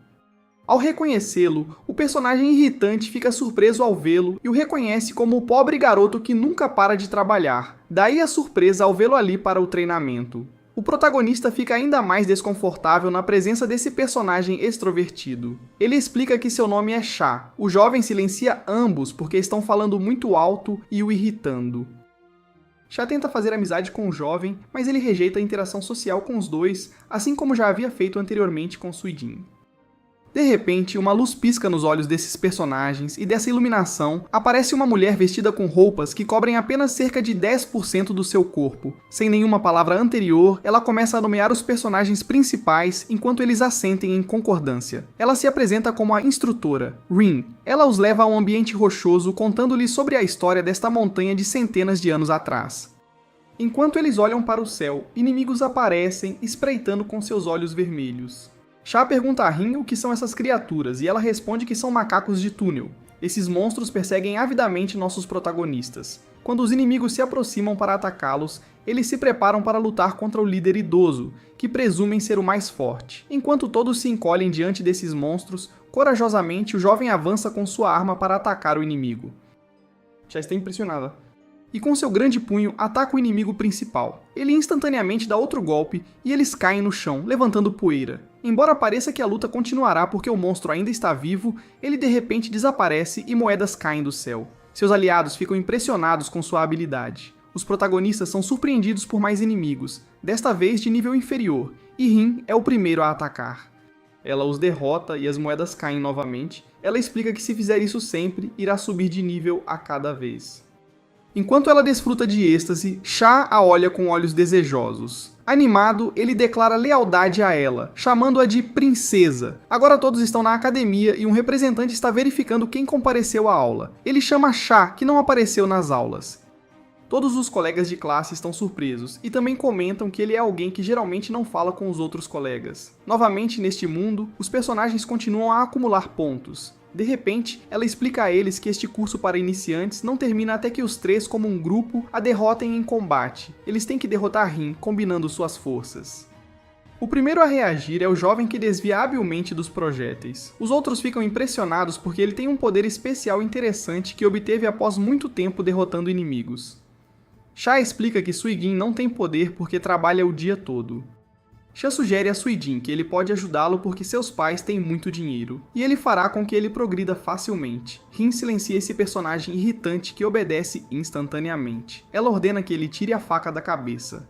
Ao reconhecê-lo, o personagem irritante fica surpreso ao vê-lo e o reconhece como o pobre garoto que nunca para de trabalhar. Daí a surpresa ao vê-lo ali para o treinamento. O protagonista fica ainda mais desconfortável na presença desse personagem extrovertido. Ele explica que seu nome é Cha. O jovem silencia ambos porque estão falando muito alto e o irritando. Cha tenta fazer amizade com o jovem, mas ele rejeita a interação social com os dois, assim como já havia feito anteriormente com Suijin. De repente, uma luz pisca nos olhos desses personagens e dessa iluminação aparece uma mulher vestida com roupas que cobrem apenas cerca de 10% do seu corpo. Sem nenhuma palavra anterior, ela começa a nomear os personagens principais enquanto eles assentem em concordância. Ela se apresenta como a instrutora, Rin. Ela os leva a um ambiente rochoso contando-lhes sobre a história desta montanha de centenas de anos atrás. Enquanto eles olham para o céu, inimigos aparecem, espreitando com seus olhos vermelhos. Cha pergunta a Rin o que são essas criaturas, e ela responde que são macacos de túnel. Esses monstros perseguem avidamente nossos protagonistas. Quando os inimigos se aproximam para atacá-los, eles se preparam para lutar contra o líder idoso, que presumem ser o mais forte. Enquanto todos se encolhem diante desses monstros, corajosamente o jovem avança com sua arma para atacar o inimigo. Já está impressionada. E com seu grande punho ataca o inimigo principal. Ele instantaneamente dá outro golpe e eles caem no chão, levantando poeira. Embora pareça que a luta continuará porque o monstro ainda está vivo, ele de repente desaparece e moedas caem do céu. Seus aliados ficam impressionados com sua habilidade. Os protagonistas são surpreendidos por mais inimigos, desta vez de nível inferior, e Rin é o primeiro a atacar. Ela os derrota e as moedas caem novamente. Ela explica que se fizer isso sempre, irá subir de nível a cada vez. Enquanto ela desfruta de êxtase, Shah a olha com olhos desejosos. Animado, ele declara lealdade a ela, chamando-a de princesa. Agora todos estão na academia e um representante está verificando quem compareceu à aula. Ele chama Shah, que não apareceu nas aulas. Todos os colegas de classe estão surpresos e também comentam que ele é alguém que geralmente não fala com os outros colegas. Novamente, neste mundo, os personagens continuam a acumular pontos. De repente, ela explica a eles que este curso para iniciantes não termina até que os três, como um grupo, a derrotem em combate. Eles têm que derrotar Rin, combinando suas forças. O primeiro a reagir é o jovem que desvia habilmente dos projéteis. Os outros ficam impressionados porque ele tem um poder especial interessante que obteve após muito tempo derrotando inimigos. Shah explica que Suigin não tem poder porque trabalha o dia todo. Shah sugere a Suijin que ele pode ajudá-lo porque seus pais têm muito dinheiro, e ele fará com que ele progrida facilmente. Rin silencia esse personagem irritante que obedece instantaneamente. Ela ordena que ele tire a faca da cabeça.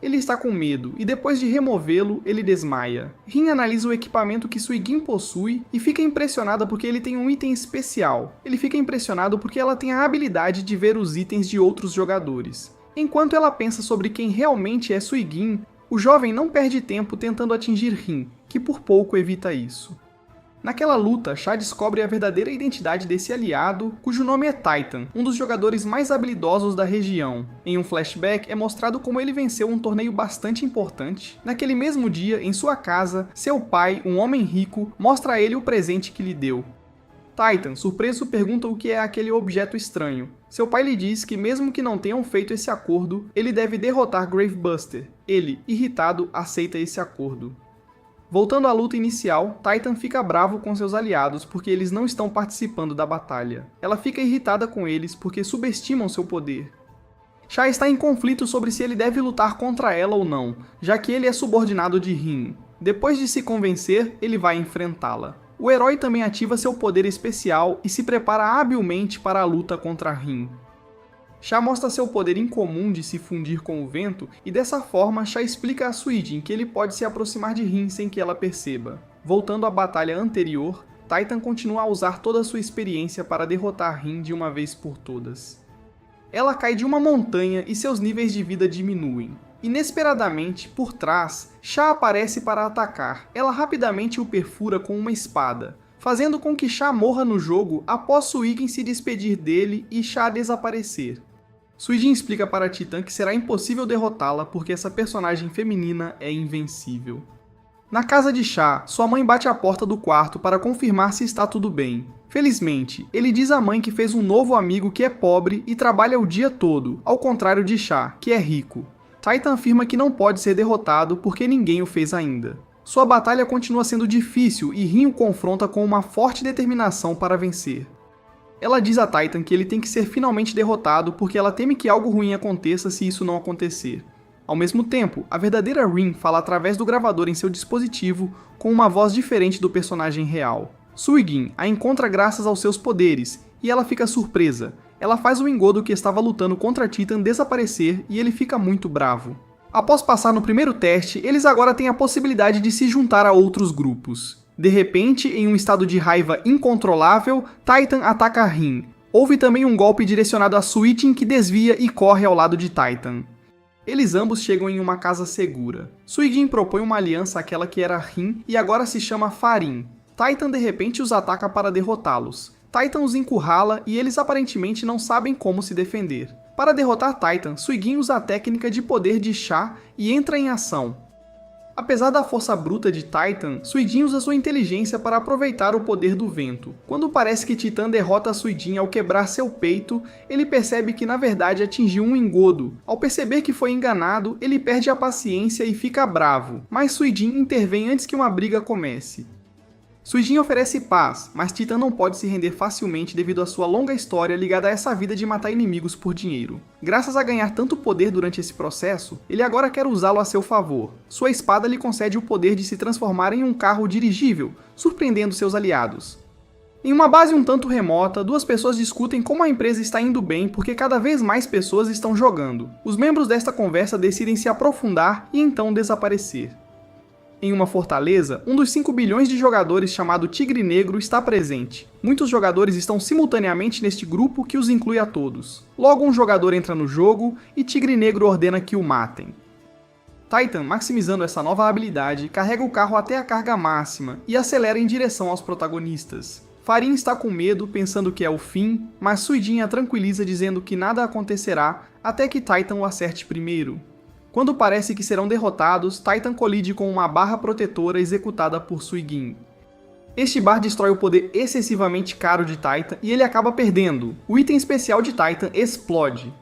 Ele está com medo, e depois de removê-lo, ele desmaia. Rin analisa o equipamento que Suigin possui e fica impressionada porque ele tem um item especial. Ele fica impressionado porque ela tem a habilidade de ver os itens de outros jogadores. Enquanto ela pensa sobre quem realmente é Suigin, o jovem não perde tempo tentando atingir Rin, que por pouco evita isso. Naquela luta, Shah descobre a verdadeira identidade desse aliado, cujo nome é Titan, um dos jogadores mais habilidosos da região. Em um flashback, é mostrado como ele venceu um torneio bastante importante. Naquele mesmo dia, em sua casa, seu pai, um homem rico, mostra a ele o presente que lhe deu. Titan, surpreso, pergunta o que é aquele objeto estranho. Seu pai lhe diz que mesmo que não tenham feito esse acordo, ele deve derrotar Gravebuster. Ele, irritado, aceita esse acordo. Voltando à luta inicial, Titan fica bravo com seus aliados porque eles não estão participando da batalha. Ela fica irritada com eles porque subestimam seu poder. Shah está em conflito sobre se ele deve lutar contra ela ou não, já que ele é subordinado de Rin. Depois de se convencer, ele vai enfrentá-la. O herói também ativa seu poder especial e se prepara habilmente para a luta contra Rin. Shah mostra seu poder incomum de se fundir com o vento e dessa forma Shah explica a Suijin que ele pode se aproximar de Rin sem que ela perceba. Voltando à batalha anterior, Titan continua a usar toda a sua experiência para derrotar Rin de uma vez por todas. Ela cai de uma montanha e seus níveis de vida diminuem. Inesperadamente, por trás, Shah aparece para atacar. Ela rapidamente o perfura com uma espada, fazendo com que Shah morra no jogo após Suigin se despedir dele e Shah desaparecer. Suijin explica para Titan que será impossível derrotá-la porque essa personagem feminina é invencível. Na casa de Shah, sua mãe bate à porta do quarto para confirmar se está tudo bem. Felizmente, ele diz à mãe que fez um novo amigo que é pobre e trabalha o dia todo, ao contrário de Shah, que é rico. Titan afirma que não pode ser derrotado porque ninguém o fez ainda. Sua batalha continua sendo difícil e Rin o confronta com uma forte determinação para vencer. Ela diz a Titan que ele tem que ser finalmente derrotado porque ela teme que algo ruim aconteça se isso não acontecer. Ao mesmo tempo, a verdadeira Rin fala através do gravador em seu dispositivo com uma voz diferente do personagem real. Suigin a encontra graças aos seus poderes e ela fica surpresa. Ela faz o engodo que estava lutando contra Titan desaparecer e ele fica muito bravo. Após passar no primeiro teste, eles agora têm a possibilidade de se juntar a outros grupos. De repente, em um estado de raiva incontrolável, Titan ataca Rin. Houve também um golpe direcionado a Suijin que desvia e corre ao lado de Titan. Eles ambos chegam em uma casa segura. Suijin propõe uma aliança àquela que era Rin e agora se chama Farin. Titan de repente os ataca para derrotá-los. Titan os encurrala e eles aparentemente não sabem como se defender. Para derrotar Titan, Suigin usa a técnica de poder de Shah e entra em ação. Apesar da força bruta de Titan, Suijin usa sua inteligência para aproveitar o poder do vento. Quando parece que Titan derrota Suijin ao quebrar seu peito, ele percebe que na verdade atingiu um engodo. Ao perceber que foi enganado, ele perde a paciência e fica bravo, mas Suijin intervém antes que uma briga comece. Suijin oferece paz, mas Titan não pode se render facilmente devido à sua longa história ligada a essa vida de matar inimigos por dinheiro. Graças a ganhar tanto poder durante esse processo, ele agora quer usá-lo a seu favor. Sua espada lhe concede o poder de se transformar em um carro dirigível, surpreendendo seus aliados. Em uma base um tanto remota, duas pessoas discutem como a empresa está indo bem porque cada vez mais pessoas estão jogando. Os membros desta conversa decidem se aprofundar e então desaparecer. Em uma fortaleza, um dos 5 bilhões de jogadores chamado Tigre Negro está presente. Muitos jogadores estão simultaneamente neste grupo que os inclui a todos. Logo um jogador entra no jogo e Tigre Negro ordena que o matem. Titan, maximizando essa nova habilidade, carrega o carro até a carga máxima e acelera em direção aos protagonistas. Farin está com medo, pensando que é o fim, mas Suijin a tranquiliza dizendo que nada acontecerá até que Titan o acerte primeiro. Quando parece que serão derrotados, Titan colide com uma barra protetora executada por Suijin. Este bar destrói o poder excessivamente caro de Titan e ele acaba perdendo. O item especial de Titan explode.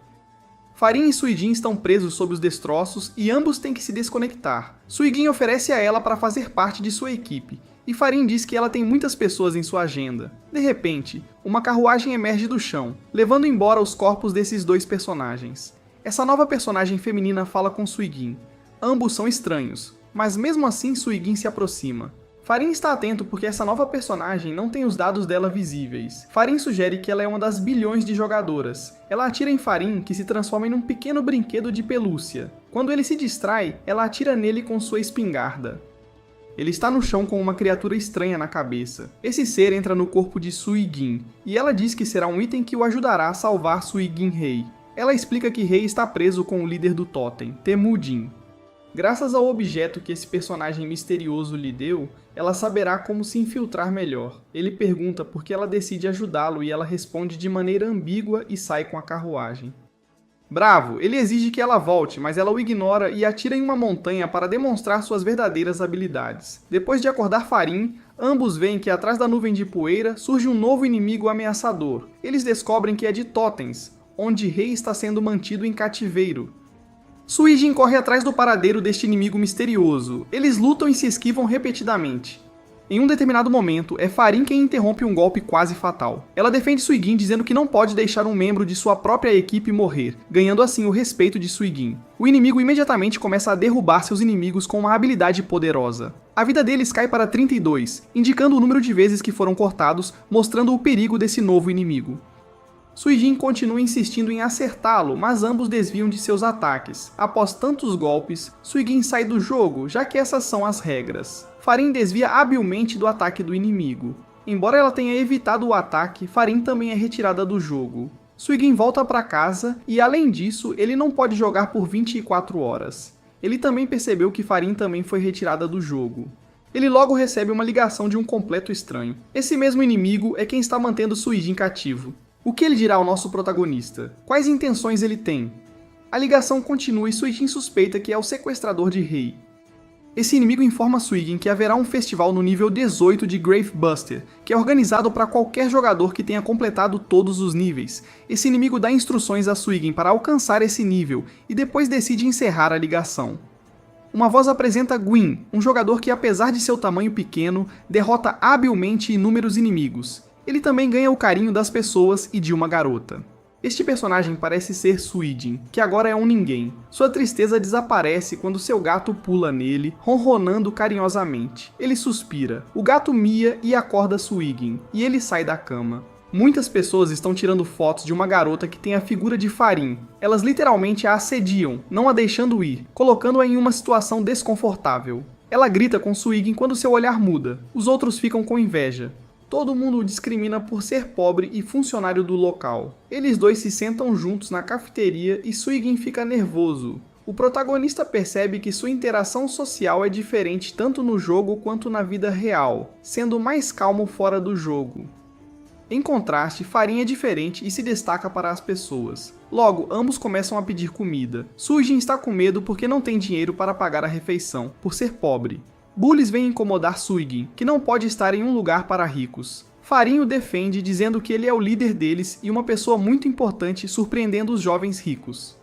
Farin e Suijin estão presos sob os destroços e ambos têm que se desconectar. Suijin oferece a ela para fazer parte de sua equipe, e Farin diz que ela tem muitas pessoas em sua agenda. De repente, uma carruagem emerge do chão, levando embora os corpos desses dois personagens. Essa nova personagem feminina fala com Suijin. Ambos são estranhos, mas mesmo assim Suijin se aproxima. Farin está atento porque essa nova personagem não tem os dados dela visíveis. Farin sugere que ela é uma das bilhões de jogadoras. Ela atira em Farin, que se transforma em um pequeno brinquedo de pelúcia. Quando ele se distrai, ela atira nele com sua espingarda. Ele está no chão com uma criatura estranha na cabeça. Esse ser entra no corpo de Suijin, e ela diz que será um item que o ajudará a salvar Suijin Rei. Ela explica que Rei está preso com o líder do Totem, Temujin. Graças ao objeto que esse personagem misterioso lhe deu, ela saberá como se infiltrar melhor. Ele pergunta por que ela decide ajudá-lo e ela responde de maneira ambígua e sai com a carruagem. Bravo, ele exige que ela volte, mas ela o ignora e atira em uma montanha para demonstrar suas verdadeiras habilidades. Depois de acordar Farin, ambos veem que atrás da nuvem de poeira surge um novo inimigo ameaçador. Eles descobrem que é de totens, onde Rei está sendo mantido em cativeiro. Suijin corre atrás do paradeiro deste inimigo misterioso. Eles lutam e se esquivam repetidamente. Em um determinado momento, é Farin quem interrompe um golpe quase fatal. Ela defende Suijin dizendo que não pode deixar um membro de sua própria equipe morrer, ganhando assim o respeito de Suijin. O inimigo imediatamente começa a derrubar seus inimigos com uma habilidade poderosa. A vida deles cai para 32, indicando o número de vezes que foram cortados, mostrando o perigo desse novo inimigo. Suijin continua insistindo em acertá-lo, mas ambos desviam de seus ataques. Após tantos golpes, Suijin sai do jogo, já que essas são as regras. Farin desvia habilmente do ataque do inimigo. Embora ela tenha evitado o ataque, Farin também é retirada do jogo. Suijin volta para casa e, além disso, ele não pode jogar por 24 horas. Ele também percebeu que Farin também foi retirada do jogo. Ele logo recebe uma ligação de um completo estranho. Esse mesmo inimigo é quem está mantendo Suijin cativo. O que ele dirá ao nosso protagonista? Quais intenções ele tem? A ligação continua e Suijin suspeita que é o sequestrador de Rei. Esse inimigo informa Suijin que haverá um festival no nível 18 de Gravebuster, que é organizado para qualquer jogador que tenha completado todos os níveis. Esse inimigo dá instruções a Suijin para alcançar esse nível e depois decide encerrar a ligação. Uma voz apresenta Gwyn, um jogador que, apesar de seu tamanho pequeno, derrota habilmente inúmeros inimigos. Ele também ganha o carinho das pessoas e de uma garota. Este personagem parece ser Suijin, que agora é um ninguém. Sua tristeza desaparece quando seu gato pula nele, ronronando carinhosamente. Ele suspira. O gato mia e acorda Suijin, e ele sai da cama. Muitas pessoas estão tirando fotos de uma garota que tem a figura de Farin. Elas literalmente a assediam, não a deixando ir, colocando-a em uma situação desconfortável. Ela grita com Suijin quando seu olhar muda. Os outros ficam com inveja. Todo mundo o discrimina por ser pobre e funcionário do local. Eles dois se sentam juntos na cafeteria e Suijin fica nervoso. O protagonista percebe que sua interação social é diferente tanto no jogo quanto na vida real, sendo mais calmo fora do jogo. Em contraste, Farin é diferente e se destaca para as pessoas. Logo, ambos começam a pedir comida. Suijin está com medo porque não tem dinheiro para pagar a refeição, por ser pobre. Bullies vêm incomodar Suijin, que não pode estar em um lugar para ricos. Farin o defende dizendo que ele é o líder deles e uma pessoa muito importante, surpreendendo os jovens ricos.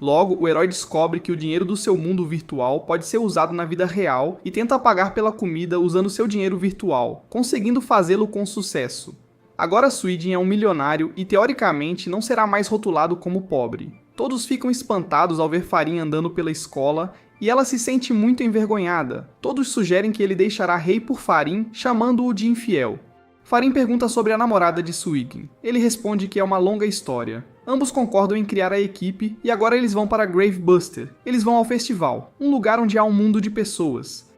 Logo, o herói descobre que o dinheiro do seu mundo virtual pode ser usado na vida real e tenta pagar pela comida usando seu dinheiro virtual, conseguindo fazê-lo com sucesso. Agora Suijin é um milionário e teoricamente não será mais rotulado como pobre. Todos ficam espantados ao ver Farin andando pela escola e ela se sente muito envergonhada. Todos sugerem que ele deixará Rei por Farin, chamando-o de infiel. Farin pergunta sobre a namorada de Suijin. Ele responde que é uma longa história. Ambos concordam em criar a equipe e agora eles vão para Gravebuster. Eles vão ao festival, um lugar onde há um mundo de pessoas.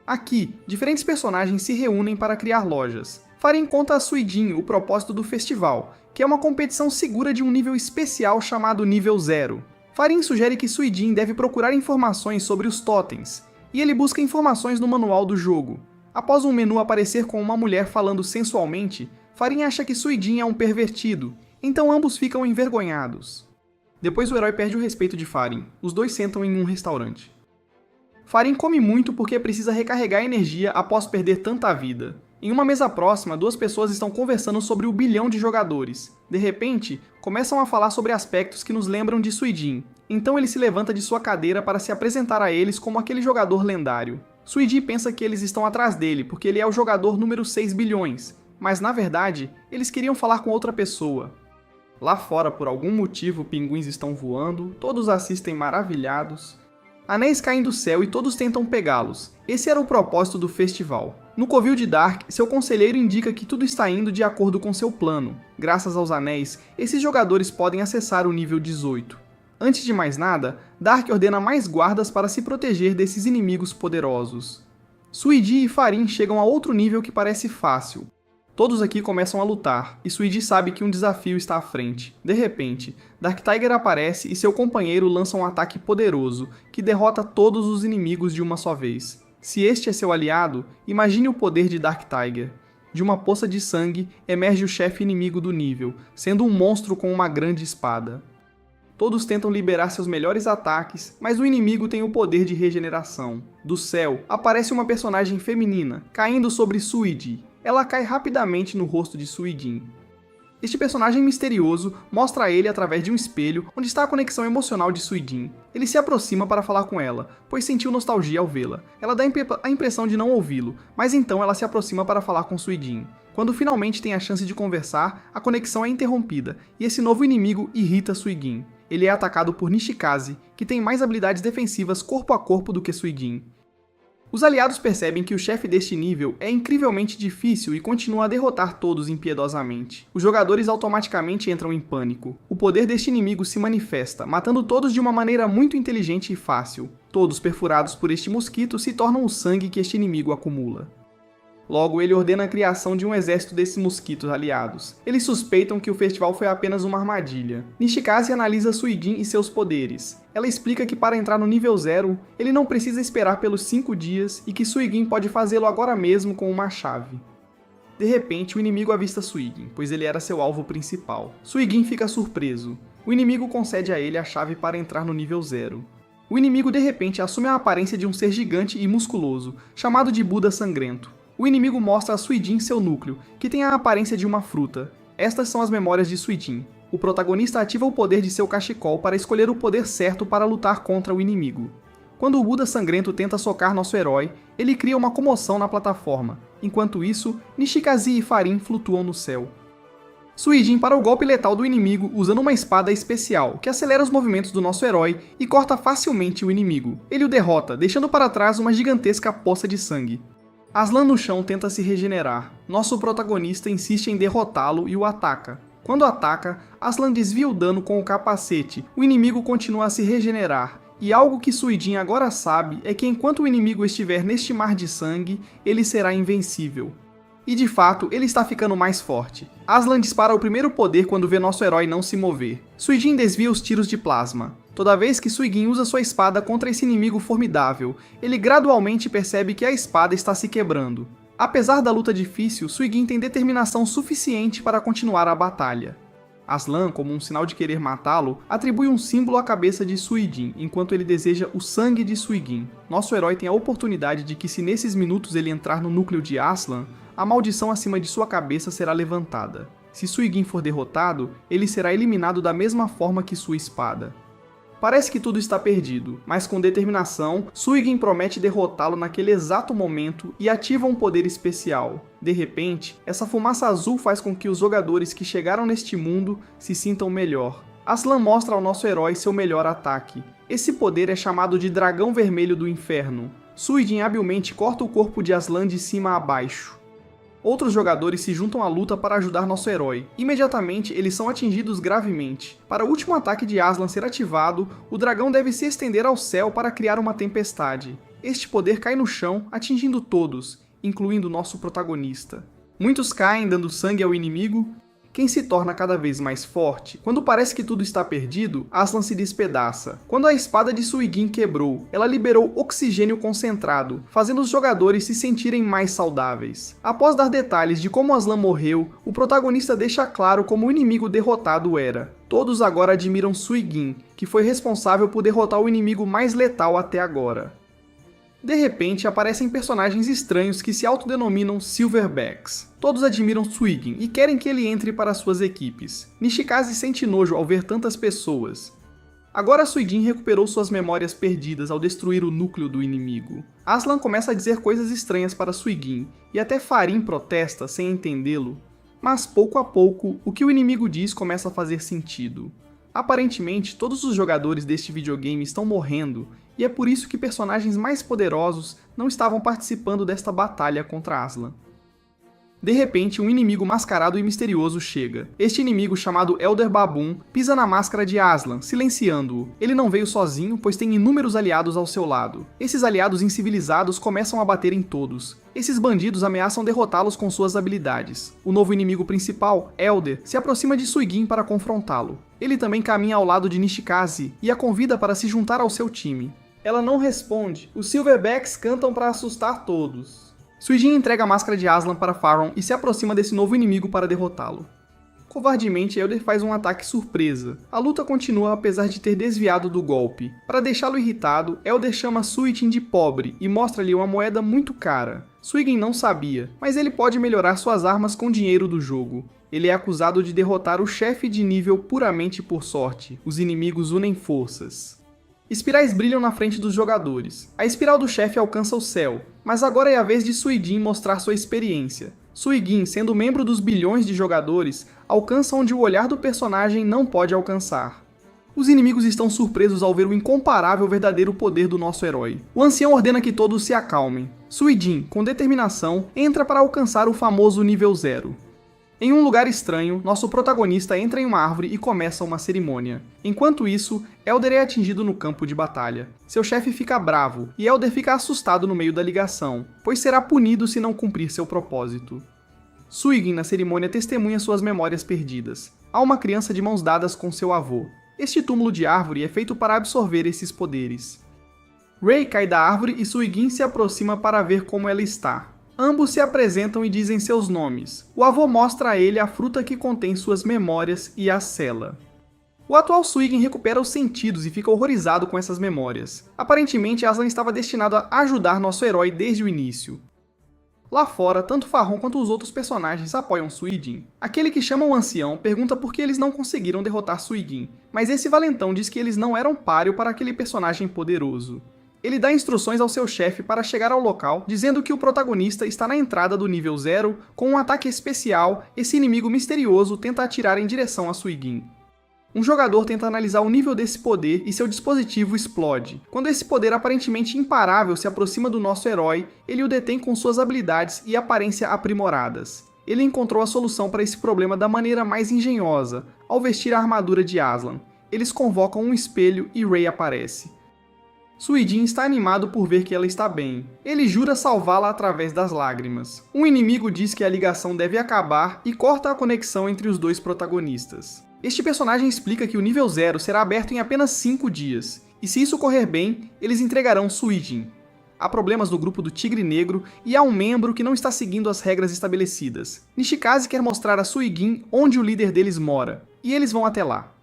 Aqui, diferentes personagens se reúnem para criar lojas. Farin conta a Suidin o propósito do festival, que é uma competição segura de um nível especial chamado Nível 0. Farin sugere que Suidin deve procurar informações sobre os totens, e ele busca informações no manual do jogo. Após um menu aparecer com uma mulher falando sensualmente, Farin acha que Suidin é um pervertido, então ambos ficam envergonhados. Depois o herói perde o respeito de Farin. Os dois sentam em um restaurante. Farin come muito porque precisa recarregar energia após perder tanta vida. Em uma mesa próxima, duas pessoas estão conversando sobre o bilhão de jogadores. De repente, começam a falar sobre aspectos que nos lembram de Suidin. Então ele se levanta de sua cadeira para se apresentar a eles como aquele jogador lendário. Suidin pensa que eles estão atrás dele porque ele é o jogador número 6 bilhões, mas na verdade, eles queriam falar com outra pessoa. Lá fora, por algum motivo, pinguins estão voando, todos assistem maravilhados. Anéis caem do céu e todos tentam pegá-los. Esse era o propósito do festival. No covil de Dark, seu conselheiro indica que tudo está indo de acordo com seu plano. Graças aos anéis, esses jogadores podem acessar o nível 18. Antes de mais nada, Dark ordena mais guardas para se proteger desses inimigos poderosos. Suidin e Farin chegam a outro nível que parece fácil. Todos aqui começam a lutar, e Suidin sabe que um desafio está à frente. De repente, Dark Tiger aparece e seu companheiro lança um ataque poderoso, que derrota todos os inimigos de uma só vez. Se este é seu aliado, imagine o poder de Dark Tiger. De uma poça de sangue, emerge o chefe inimigo do nível, sendo um monstro com uma grande espada. Todos tentam liberar seus melhores ataques, mas o inimigo tem o poder de regeneração. Do céu, aparece uma personagem feminina, caindo sobre Suidin. Ela cai rapidamente no rosto de Suidin. Este personagem misterioso mostra a ele através de um espelho onde está a conexão emocional de Suidin. Ele se aproxima para falar com ela, pois sentiu nostalgia ao vê-la. Ela dá a impressão de não ouvi-lo, mas então ela se aproxima para falar com Suidin. Quando finalmente tem a chance de conversar, a conexão é interrompida, e esse novo inimigo irrita Suidin. Ele é atacado por Nishikaze, que tem mais habilidades defensivas corpo a corpo do que Suidin. Os aliados percebem que o chefe deste nível é incrivelmente difícil e continua a derrotar todos impiedosamente. Os jogadores automaticamente entram em pânico. O poder deste inimigo se manifesta, matando todos de uma maneira muito inteligente e fácil. Todos perfurados por este mosquito se tornam o sangue que este inimigo acumula. Logo, ele ordena a criação de um exército desses mosquitos aliados. Eles suspeitam que o festival foi apenas uma armadilha. Nishikaze analisa Suidin e seus poderes. Ela explica que para entrar no nível 0, ele não precisa esperar pelos 5 dias e que Suidin pode fazê-lo agora mesmo com uma chave. De repente, o inimigo avista Suidin, pois ele era seu alvo principal. Suidin fica surpreso. O inimigo concede a ele a chave para entrar no nível 0. O inimigo de repente assume a aparência de um ser gigante e musculoso, chamado de Buda Sangrento. O inimigo mostra a Suidin seu núcleo, que tem a aparência de uma fruta. Estas são as memórias de Suidin. O protagonista ativa o poder de seu cachecol para escolher o poder certo para lutar contra o inimigo. Quando o Buda Sangrento tenta socar nosso herói, ele cria uma comoção na plataforma. Enquanto isso, Nishikaze e Farin flutuam no céu. Suidin para o golpe letal do inimigo usando uma espada especial, que acelera os movimentos do nosso herói e corta facilmente o inimigo. Ele o derrota, deixando para trás uma gigantesca poça de sangue. Aslan no chão tenta se regenerar. Nosso protagonista insiste em derrotá-lo e o ataca. Quando ataca, Aslan desvia o dano com o capacete. O inimigo continua a se regenerar. E algo que Suidin agora sabe é que enquanto o inimigo estiver neste mar de sangue, ele será invencível. E de fato, ele está ficando mais forte. Aslan dispara o primeiro poder quando vê nosso herói não se mover. Suidin desvia os tiros de plasma. Toda vez que Suidin usa sua espada contra esse inimigo formidável, ele gradualmente percebe que a espada está se quebrando. Apesar da luta difícil, Suidin tem determinação suficiente para continuar a batalha. Aslan, como um sinal de querer matá-lo, atribui um símbolo à cabeça de Suidin, enquanto ele deseja o sangue de Suidin. Nosso herói tem a oportunidade de que se nesses minutos ele entrar no núcleo de Aslan, a maldição acima de sua cabeça será levantada. Se Suidin for derrotado, ele será eliminado da mesma forma que sua espada. Parece que tudo está perdido, mas com determinação, Suidin promete derrotá-lo naquele exato momento e ativa um poder especial. De repente, essa fumaça azul faz com que os jogadores que chegaram neste mundo se sintam melhor. Aslan mostra ao nosso herói seu melhor ataque. Esse poder é chamado de Dragão Vermelho do Inferno. Suidin habilmente corta o corpo de Aslan de cima a baixo. Outros jogadores se juntam à luta para ajudar nosso herói. Imediatamente, eles são atingidos gravemente. Para o último ataque de Aslan ser ativado, o dragão deve se estender ao céu para criar uma tempestade. este poder cai no chão, atingindo todos, incluindo nosso protagonista. Muitos caem dando sangue ao inimigo. Quem se torna cada vez mais forte? Quando parece que tudo está perdido, Aslan se despedaça. Quando a espada de Suigin quebrou, ela liberou oxigênio concentrado, fazendo os jogadores se sentirem mais saudáveis. Após dar detalhes de como Aslan morreu, o protagonista deixa claro como o inimigo derrotado era. Todos agora admiram Suigin, que foi responsável por derrotar o inimigo mais letal até agora. De repente, aparecem personagens estranhos que se autodenominam Silverbacks. Todos admiram Suigin e querem que ele entre para suas equipes. Nishikaze sente nojo ao ver tantas pessoas. Agora Suigin recuperou suas memórias perdidas ao destruir o núcleo do inimigo. Aslan começa a dizer coisas estranhas para Suigin, e até Farin protesta sem entendê-lo. Mas pouco a pouco, o que o inimigo diz começa a fazer sentido. Aparentemente, todos os jogadores deste videogame estão morrendo, e é por isso que personagens mais poderosos não estavam participando desta batalha contra Aslan. De repente, um inimigo mascarado e misterioso chega. Este inimigo, chamado Elder Baboon, pisa na máscara de Aslan, silenciando-o. Ele não veio sozinho, pois tem inúmeros aliados ao seu lado. Esses aliados incivilizados começam a bater em todos. Esses bandidos ameaçam derrotá-los com suas habilidades. O novo inimigo principal, Elder, se aproxima de Suigin para confrontá-lo. Ele também caminha ao lado de Nishikaze e a convida para se juntar ao seu time. Ela não responde. Os Silverbacks cantam para assustar todos. Suigin entrega a máscara de Aslan para Faron e se aproxima desse novo inimigo para derrotá-lo. Covardemente, Elder faz um ataque surpresa. A luta continua apesar de ter desviado do golpe. Para deixá-lo irritado, Elder chama Suigin de pobre e mostra-lhe uma moeda muito cara. Suigin não sabia, mas ele pode melhorar suas armas com dinheiro do jogo. Ele é acusado de derrotar o chefe de nível puramente por sorte. Os inimigos unem forças. Espirais brilham na frente dos jogadores. A espiral do chefe alcança o céu, mas agora é a vez de Suigin mostrar sua experiência. Suigin, sendo membro dos bilhões de jogadores, alcança onde o olhar do personagem não pode alcançar. Os inimigos estão surpresos ao ver o incomparável verdadeiro poder do nosso herói. O ancião ordena que todos se acalmem. Suigin, com determinação, entra para alcançar o famoso nível 0. Em um lugar estranho, nosso protagonista entra em uma árvore e começa uma cerimônia. Enquanto isso, Elder é atingido no campo de batalha. Seu chefe fica bravo, e Elder fica assustado no meio da ligação, pois será punido se não cumprir seu propósito. Suigin, na cerimônia, testemunha suas memórias perdidas. Há uma criança de mãos dadas com seu avô. Este túmulo de árvore é feito para absorver esses poderes. Rei cai da árvore e Suigin se aproxima para ver como ela está. Ambos se apresentam e dizem seus nomes. O avô mostra a ele a fruta que contém suas memórias e a sela. O atual Suigin recupera os sentidos e fica horrorizado com essas memórias. Aparentemente, Aslan estava destinado a ajudar nosso herói desde o início. Lá fora, tanto Faron quanto os outros personagens apoiam Suigin. Aquele que chama o ancião pergunta por que eles não conseguiram derrotar Suigin, mas esse valentão diz que eles não eram páreo para aquele personagem poderoso. Ele dá instruções ao seu chefe para chegar ao local, dizendo que o protagonista está na entrada do nível 0, com um ataque especial. Esse inimigo misterioso tenta atirar em direção a Suigin. Um jogador tenta analisar o nível desse poder e seu dispositivo explode. Quando esse poder aparentemente imparável se aproxima do nosso herói, ele o detém com suas habilidades e aparência aprimoradas. Ele encontrou a solução para esse problema da maneira mais engenhosa, ao vestir a armadura de Aslan. Eles convocam um espelho e Rei aparece. Suigin está animado por ver que ela está bem. Ele jura salvá-la através das lágrimas. Um inimigo diz que a ligação deve acabar e corta a conexão entre os dois protagonistas. Este personagem explica que o nível 0 será aberto em apenas 5 dias, e se isso correr bem, eles entregarão Suigin. Há problemas no grupo do Tigre Negro e há um membro que não está seguindo as regras estabelecidas. Nishikaze quer mostrar a Suigin onde o líder deles mora, e eles vão até lá.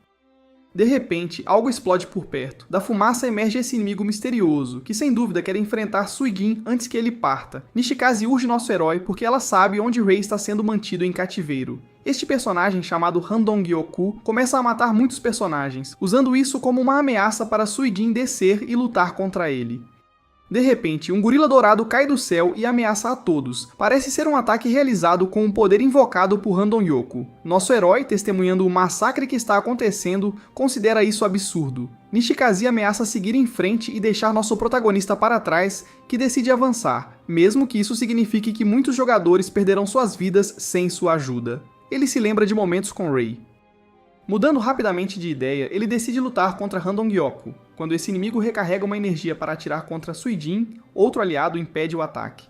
De repente, algo explode por perto. Da fumaça emerge esse inimigo misterioso, que sem dúvida quer enfrentar Suigin antes que ele parta. Nishikaze urge nosso herói porque ela sabe onde Rei está sendo mantido em cativeiro. Este personagem, chamado Handong-gyoku, começa a matar muitos personagens, usando isso como uma ameaça para Suigin descer e lutar contra ele. De repente, um gorila dourado cai do céu e ameaça a todos. Parece ser um ataque realizado com um poder invocado por Handong-gyoku. Nosso herói, testemunhando o massacre que está acontecendo, considera isso absurdo. Nishikaze ameaça seguir em frente e deixar nosso protagonista para trás, que decide avançar, mesmo que isso signifique que muitos jogadores perderão suas vidas sem sua ajuda. Ele se lembra de momentos com Rei. Mudando rapidamente de ideia, ele decide lutar contra Randong-gyoku, quando esse inimigo recarrega uma energia para atirar contra Suijin, outro aliado impede o ataque.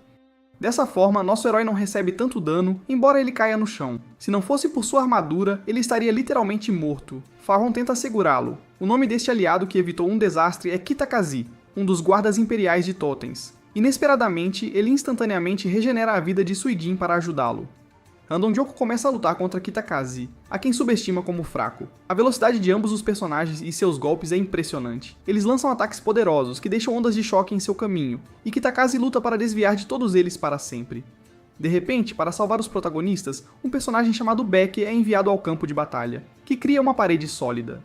Dessa forma, nosso herói não recebe tanto dano, embora ele caia no chão. Se não fosse por sua armadura, ele estaria literalmente morto. Farron tenta segurá-lo. O nome deste aliado que evitou um desastre é Kitakazi, um dos guardas imperiais de totens. Inesperadamente, ele instantaneamente regenera a vida de Suijin para ajudá-lo. Randong-gyoku começa a lutar contra Kitakazi, a quem subestima como fraco. A velocidade de ambos os personagens e seus golpes é impressionante. Eles lançam ataques poderosos que deixam ondas de choque em seu caminho, e Kitakazi luta para desviar de todos eles para sempre. De repente, para salvar os protagonistas, um personagem chamado Beck é enviado ao campo de batalha, que cria uma parede sólida.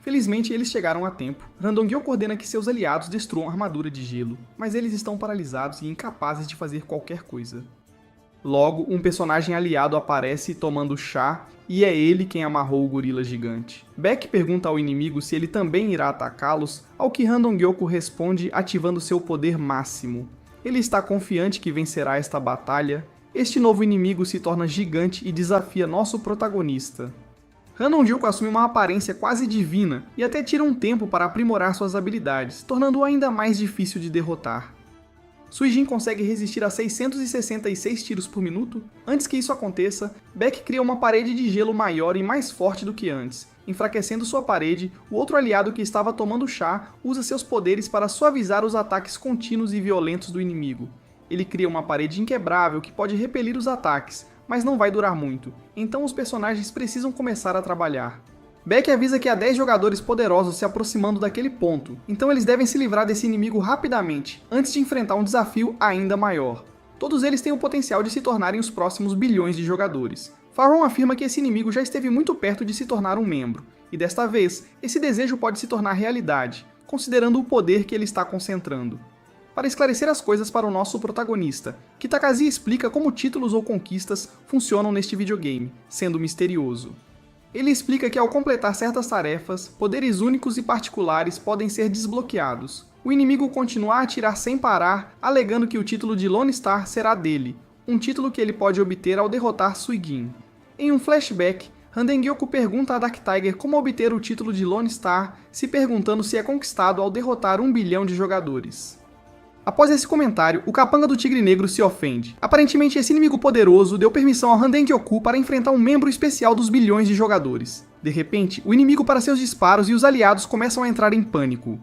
Felizmente, eles chegaram a tempo. Randong-gyoku ordena que seus aliados destruam a armadura de gelo, mas eles estão paralisados e incapazes de fazer qualquer coisa. Logo, um personagem aliado aparece tomando chá, e é ele quem amarrou o gorila gigante. Beck pergunta ao inimigo se ele também irá atacá-los, ao que Randong-gyoku responde ativando seu poder máximo. Ele está confiante que vencerá esta batalha. Este novo inimigo se torna gigante e desafia nosso protagonista. Randong-gyoku assume uma aparência quase divina e até tira um tempo para aprimorar suas habilidades, tornando-o ainda mais difícil de derrotar. Suijin consegue resistir a 666 tiros por minuto. Antes que isso aconteça, Beck cria uma parede de gelo maior e mais forte do que antes. Enfraquecendo sua parede, o outro aliado que estava tomando chá usa seus poderes para suavizar os ataques contínuos e violentos do inimigo. Ele cria uma parede inquebrável que pode repelir os ataques, mas não vai durar muito, então os personagens precisam começar a trabalhar. Beck avisa que há 10 jogadores poderosos se aproximando daquele ponto, então eles devem se livrar desse inimigo rapidamente, antes de enfrentar um desafio ainda maior. Todos eles têm o potencial de se tornarem os próximos bilhões de jogadores. Farron afirma que esse inimigo já esteve muito perto de se tornar um membro, e desta vez, esse desejo pode se tornar realidade, considerando o poder que ele está concentrando. Para esclarecer as coisas para o nosso protagonista, Kitakazi explica como títulos ou conquistas funcionam neste videogame, sendo misterioso. Ele explica que ao completar certas tarefas, poderes únicos e particulares podem ser desbloqueados. O inimigo continua a atirar sem parar, alegando que o título de Lone Star será dele, um título que ele pode obter ao derrotar Suijin. Em um flashback, Randong-gyoku pergunta a Dark Tiger como obter o título de Lone Star, se perguntando se é conquistado ao derrotar 1 bilhão de jogadores. Após esse comentário, o capanga do Tigre Negro se ofende. Aparentemente, esse inimigo poderoso deu permissão ao Randong-gyoku para enfrentar um membro especial dos bilhões de jogadores. De repente, o inimigo para seus disparos e os aliados começam a entrar em pânico.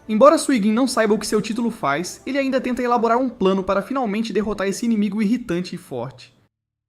Embora Suijin não saiba o que seu título faz, ele ainda tenta elaborar um plano para finalmente derrotar esse inimigo irritante e forte.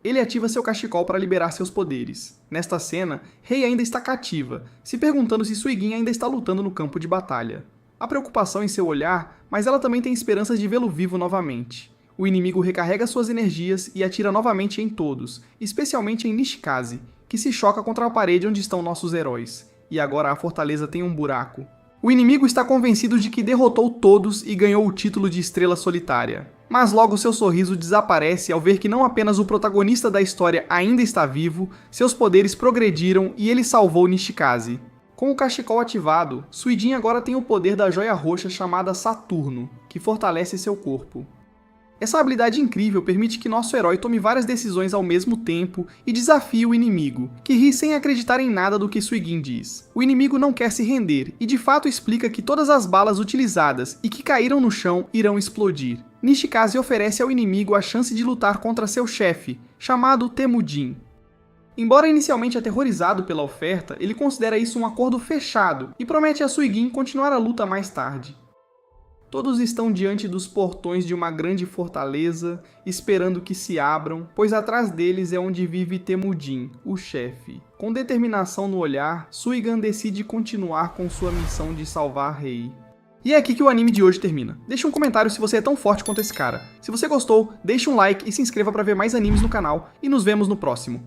Ele ativa seu cachecol para liberar seus poderes. Nesta cena, Rei ainda está cativa, se perguntando se Suijin ainda está lutando no campo de batalha. Há preocupação em seu olhar, mas ela também tem esperanças de vê-lo vivo novamente. O inimigo recarrega suas energias e atira novamente em todos, especialmente em Nishikaze, que se choca contra a parede onde estão nossos heróis. E agora a fortaleza tem um buraco. O inimigo está convencido de que derrotou todos e ganhou o título de Estrela Solitária. Mas logo seu sorriso desaparece ao ver que não apenas o protagonista da história ainda está vivo, seus poderes progrediram e ele salvou Nishikaze. Com o cachecol ativado, Suijin agora tem o poder da joia roxa chamada Saturno, que fortalece seu corpo. Essa habilidade incrível permite que nosso herói tome várias decisões ao mesmo tempo e desafie o inimigo, que ri sem acreditar em nada do que Suijin diz. O inimigo não quer se render e de fato explica que todas as balas utilizadas e que caíram no chão irão explodir. Nishikaze oferece ao inimigo a chance de lutar contra seu chefe, chamado Temujin. Embora inicialmente aterrorizado pela oferta, ele considera isso um acordo fechado e promete a Suijin continuar a luta mais tarde. Todos estão diante dos portões de uma grande fortaleza, esperando que se abram, pois atrás deles é onde vive Temujin, o chefe. Com determinação no olhar, Suigan decide continuar com sua missão de salvar Rei. E é aqui que o anime de hoje termina. Deixe um comentário se você é tão forte quanto esse cara. Se você gostou, deixe um like e se inscreva para ver mais animes no canal, e nos vemos no próximo.